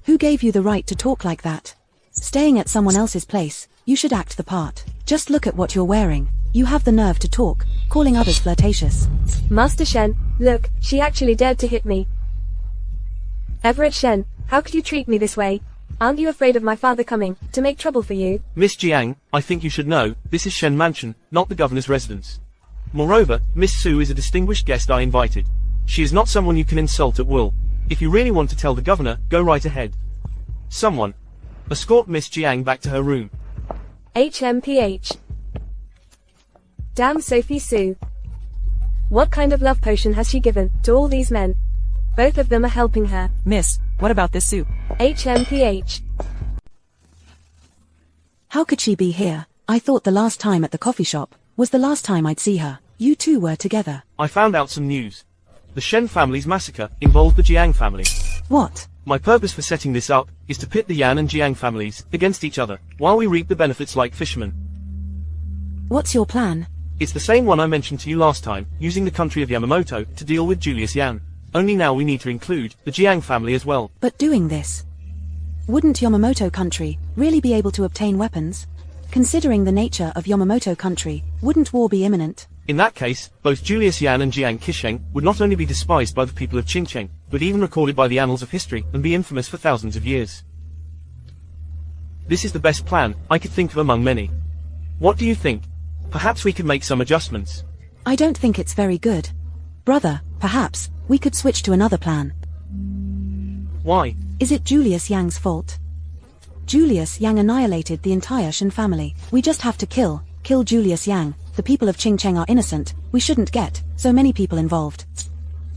Who gave you the right to talk like that? Staying at someone else's place, you should act the part. Just look at what you're wearing. You have the nerve to talk, calling others flirtatious. Master Shen, look, she actually dared to hit me. Everett Shen, how could you treat me this way? Aren't you afraid of my father coming to make trouble for you? Miss Jiang, I think you should know, this is Shen Mansion, not the governor's residence. Moreover, Miss Sue is a distinguished guest I invited. She is not someone you can insult at will. If you really want to tell the governor, go right ahead. Someone. Escort Miss Jiang back to her room. HMPH. Damn Sophie Sue. What kind of love potion has she given to all these men? Both of them are helping her. Miss, what about this soup? HMPH. How could she be here? I thought the last time at the coffee shop was the last time I'd see her. You two were together. I found out some news. The Shen family's massacre involved the Jiang family. What? My purpose for setting this up is to pit the Yan and Jiang families against each other, while we reap the benefits like fishermen. What's your plan? It's the same one I mentioned to you last time, using the country of Yamamoto to deal with Julius Yan. Only now we need to include the Jiang family as well. But doing this, wouldn't Yamamoto country really be able to obtain weapons? Considering the nature of Yamamoto country, wouldn't war be imminent? In that case, both Julius Yan and Jiang Qisheng would not only be despised by the people of Qingcheng, but even recorded by the annals of history and be infamous for thousands of years. This is the best plan I could think of among many. What do you think? Perhaps we could make some adjustments. I don't think it's very good. Brother, perhaps we could switch to another plan. Why? Is it Julius Yang's fault? Julius Yang annihilated the entire Shen family. We just have to kill Julius Yang. The people of Qingcheng are innocent. We shouldn't get so many people involved.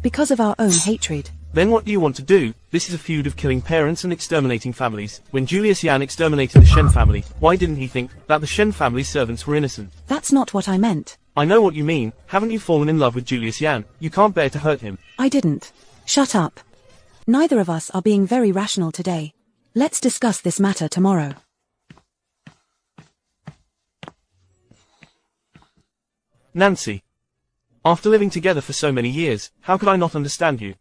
Because of our own hatred. Then what do you want to do? This is a feud of killing parents and exterminating families. When Julius Yan exterminated the Shen family, why didn't he think that the Shen family's servants were innocent? That's not what I meant. I know what you mean. Haven't you fallen in love with Julius Yan? You can't bear to hurt him. I didn't. Shut up. Neither of us are being very rational today. Let's discuss this matter tomorrow. Nancy. After living together for so many years, how could I not understand you?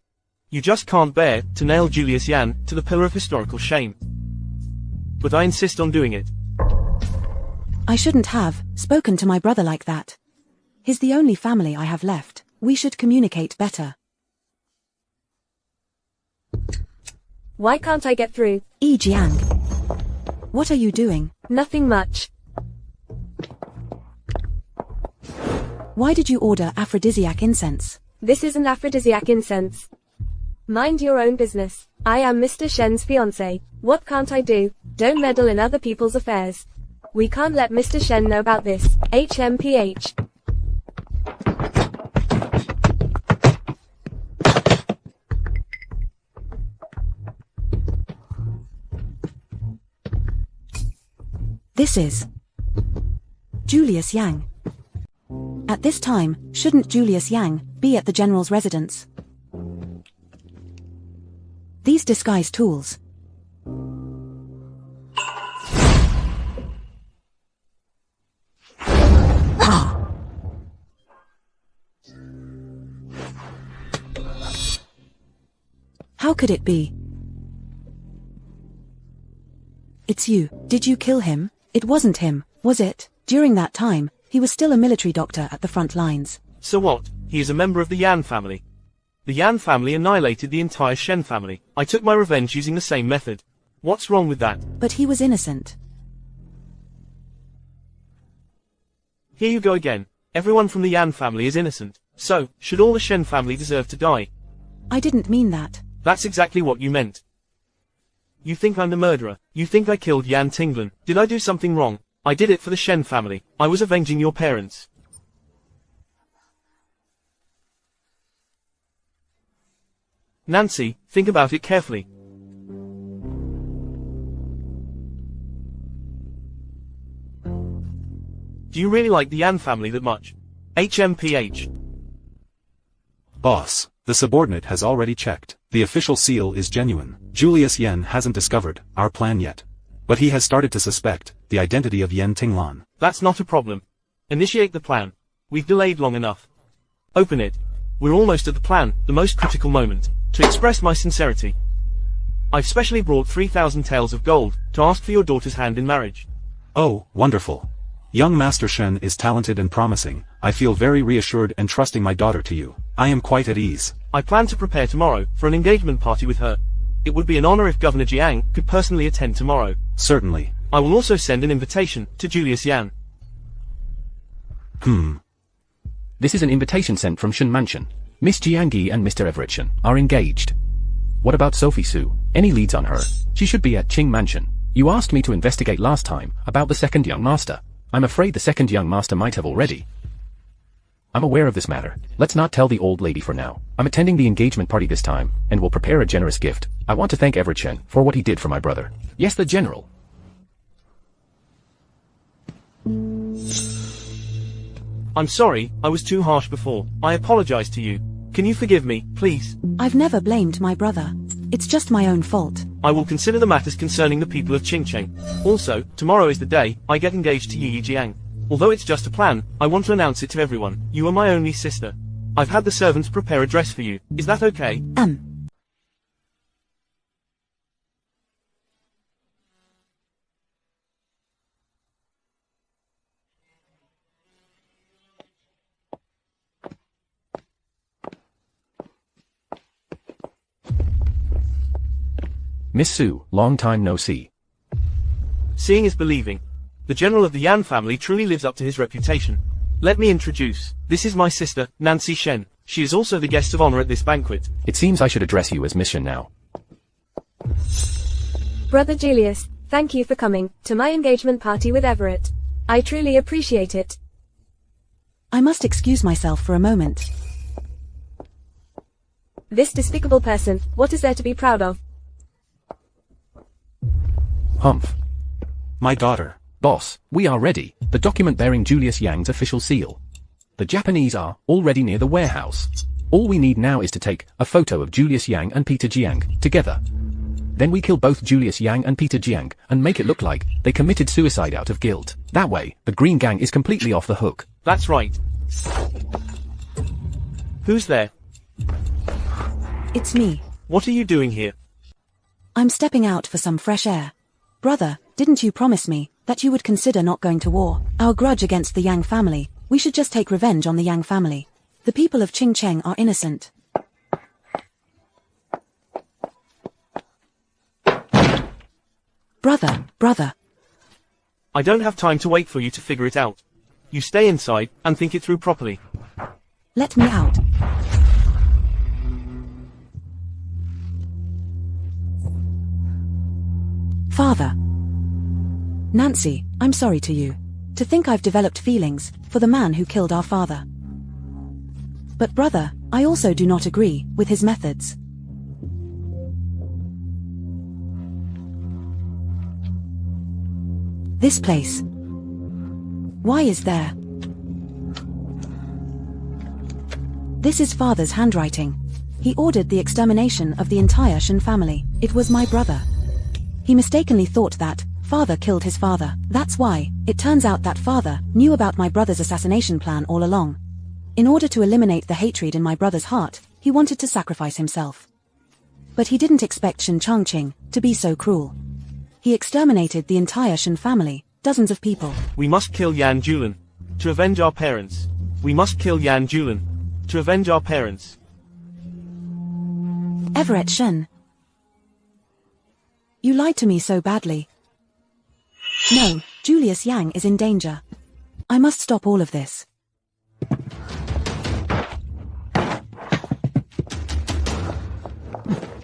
You just can't bear to nail Julius Yan to the pillar of historical shame. But I insist on doing it. I shouldn't have spoken to my brother like that. He's the only family I have left. We should communicate better. Why can't I get through? Jiang. What are you doing? Nothing much. Why did you order aphrodisiac incense? This isn't aphrodisiac incense. Mind your own business. I am Mr. Shen's fiancé. What can't I do? Don't meddle in other people's affairs. We can't let Mr. Shen know about this. HMPH. This is Julius Yang. At this time, shouldn't Julius Yang be at the general's residence? These disguise tools. How could it be? It's you. Did you kill him? It wasn't him, was it? During that time, he was still a military doctor at the front lines. So what? He is a member of the Yan family. The Yan family annihilated the entire Shen family. I took my revenge using the same method. What's wrong with that? But he was innocent. Here you go again. Everyone from the Yan family is innocent. So, should all the Shen family deserve to die? I didn't mean that. That's exactly what you meant. You think I'm the murderer. You think I killed Yan Tinglan. Did I do something wrong? I did it for the Shen family. I was avenging your parents. Nancy, think about it carefully. Do you really like the Yan family that much? HMPH. Boss, the subordinate has already checked. The official seal is genuine. Julius Yen hasn't discovered our plan yet. But he has started to suspect the identity of Yan Tinglan. That's not a problem. Initiate the plan. We've delayed long enough. Open it. We're almost at the plan, the most critical moment. To express my sincerity, I've specially brought 3,000 taels of gold to ask for your daughter's hand in marriage. Oh, wonderful. Young Master Shen is talented and promising. I feel very reassured and trusting my daughter to you. I am quite at ease. I plan to prepare tomorrow for an engagement party with her. It would be an honor if Governor Jiang could personally attend tomorrow. Certainly. I will also send an invitation to Julius Yan. This is an invitation sent from Shen Mansion. Miss Jiangyi and Mr. Everett Shen are engaged. What about Sophie Su? Any leads on her? She should be at Qing Mansion. You asked me to investigate last time about the second young master. I'm afraid the second young master might have already. I'm aware of this matter. Let's not tell the old lady for now. I'm attending the engagement party this time, and will prepare a generous gift. I want to thank Everett Shen for what he did for my brother. Yes, the general. I'm sorry, I was too harsh before. I apologize to you. Can you forgive me, please? I've never blamed my brother. It's just my own fault. I will consider the matters concerning the people of Qingcheng. Also, tomorrow is the day I get engaged to Yi Jiang. Although it's just a plan, I want to announce it to everyone. You are my only sister. I've had the servants prepare a dress for you. Is that okay? Miss Su, long time no see. Seeing is believing. The general of the Yan family truly lives up to his reputation. Let me introduce. This is my sister, Nancy Shen. She is also the guest of honor at this banquet. It seems I should address you as Miss Shen now. Brother Julius, thank you for coming to my engagement party with Everett. I truly appreciate it. I must excuse myself for a moment. This despicable person, what is there to be proud of? Humph. My daughter. Boss, we are ready. The document bearing Julius Yang's official seal. The Japanese are already near the warehouse. All we need now is to take a photo of Julius Yang and Peter Jiang together. Then we kill both Julius Yang and Peter Jiang and make it look like they committed suicide out of guilt. That way, the Green Gang is completely off the hook. That's right. Who's there? It's me. What are you doing here? I'm stepping out for some fresh air. Brother, didn't you promise me that you would consider not going to war? Our grudge against the Yang family, we should just take revenge on the Yang family. The people of Qingcheng are innocent. Brother. I don't have time to wait for you to figure it out. You stay inside and think it through properly. Let me out. Father. Nancy, I'm sorry to you. To think I've developed feelings for the man who killed our father. But brother, I also do not agree with his methods. This place. Why is there? This is father's handwriting. He ordered the extermination of the entire Shen family. It was my brother. He mistakenly thought that father killed his father. That's why it turns out that father knew about my brother's assassination plan all along. In order to eliminate the hatred in my brother's heart, he wanted to sacrifice himself. But he didn't expect Shen Chongqing to be so cruel. He exterminated the entire Shen family, dozens of people. We must kill Yan Julan to avenge our parents. We must kill Yan Julan to avenge our parents. Everett Shen. You lied to me so badly. No, Julius Yang is in danger. I must stop all of this.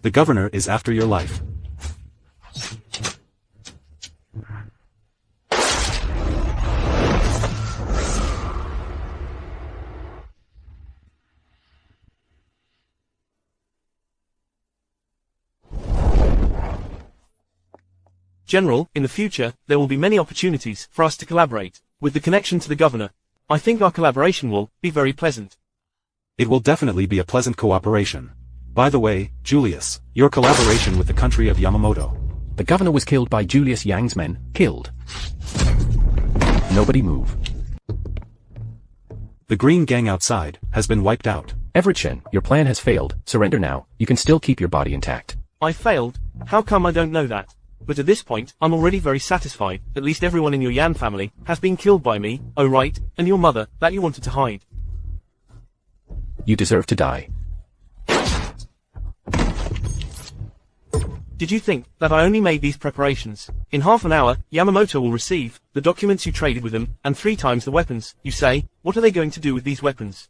The governor is after your life. General, in the future, there will be many opportunities for us to collaborate. With the connection to the governor, I think our collaboration will be very pleasant. It will definitely be a pleasant cooperation. By the way, Julius, your collaboration with the country of Yamamoto. The governor was killed by Julius Yang's men. Killed. Nobody move. The Green Gang outside has been wiped out. Everett Shen, your plan has failed. Surrender now. You can still keep your body intact. I failed? How come I don't know that? But at this point, I'm already very satisfied. At least everyone in your Yan family has been killed by me, oh right, and your mother, that you wanted to hide. You deserve to die. Did you think that I only made these preparations? In half an hour, Yamamoto will receive the documents you traded with him, and 3 times the weapons. You say, what are they going to do with these weapons?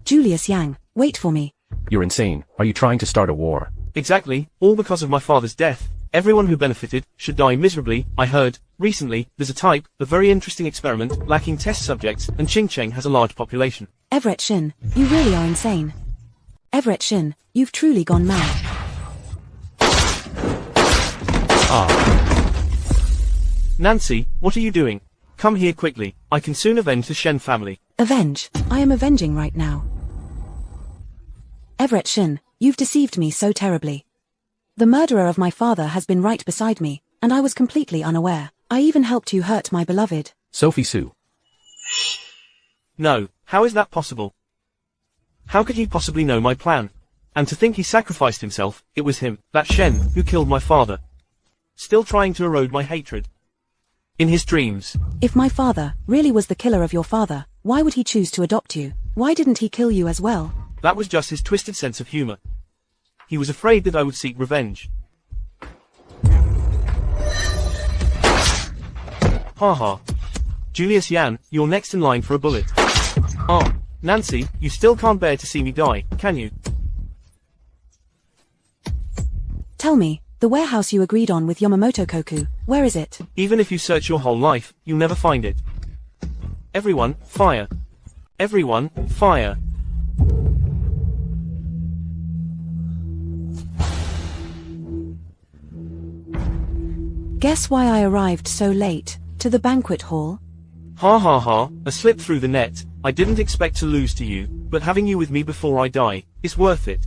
Julius Yang, wait for me. You're insane. Are you trying to start a war? Exactly, all because of my father's death. Everyone who benefited should die miserably. I heard, recently, there's a type of very interesting experiment lacking test subjects, and Qingcheng has a large population. Everett Shen, you really are insane. Everett Shen, you've truly gone mad. Nancy, what are you doing? Come here quickly, I can soon avenge the Shen family. Avenge? I am avenging right now. Everett Shin, you've deceived me so terribly. The murderer of my father has been right beside me, and I was completely unaware. I even helped you hurt my beloved. Sophie Sue. No, how is that possible? How could he possibly know my plan? And to think he sacrificed himself, it was him, that Shen, who killed my father. Still trying to erode my hatred. In his dreams. If my father really was the killer of your father, why would he choose to adopt you? Why didn't he kill you as well? That was just his twisted sense of humor. He was afraid that I would seek revenge. Haha. Julius Yan, you're next in line for a bullet. Oh, Nancy, you still can't bear to see me die, can you? Tell me, the warehouse you agreed on with Yamamoto Koku, where is it? Even if you search your whole life, you'll never find it. Everyone, fire. Everyone, fire. Guess why I arrived so late, to the banquet hall? Ha ha ha, a slip through the net. I didn't expect to lose to you, but having you with me before I die, is worth it.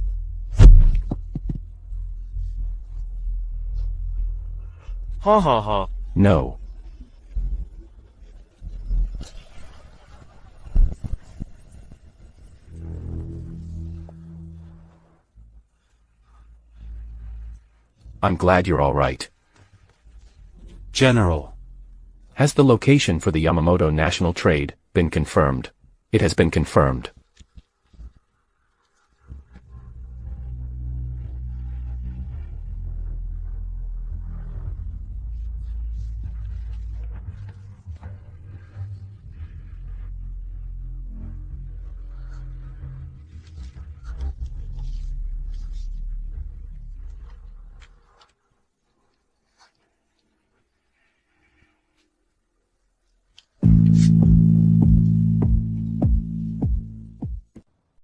Ha ha ha. No. I'm glad you're all right. General. Has the location for the Yamamoto National Trade been confirmed? It has been confirmed.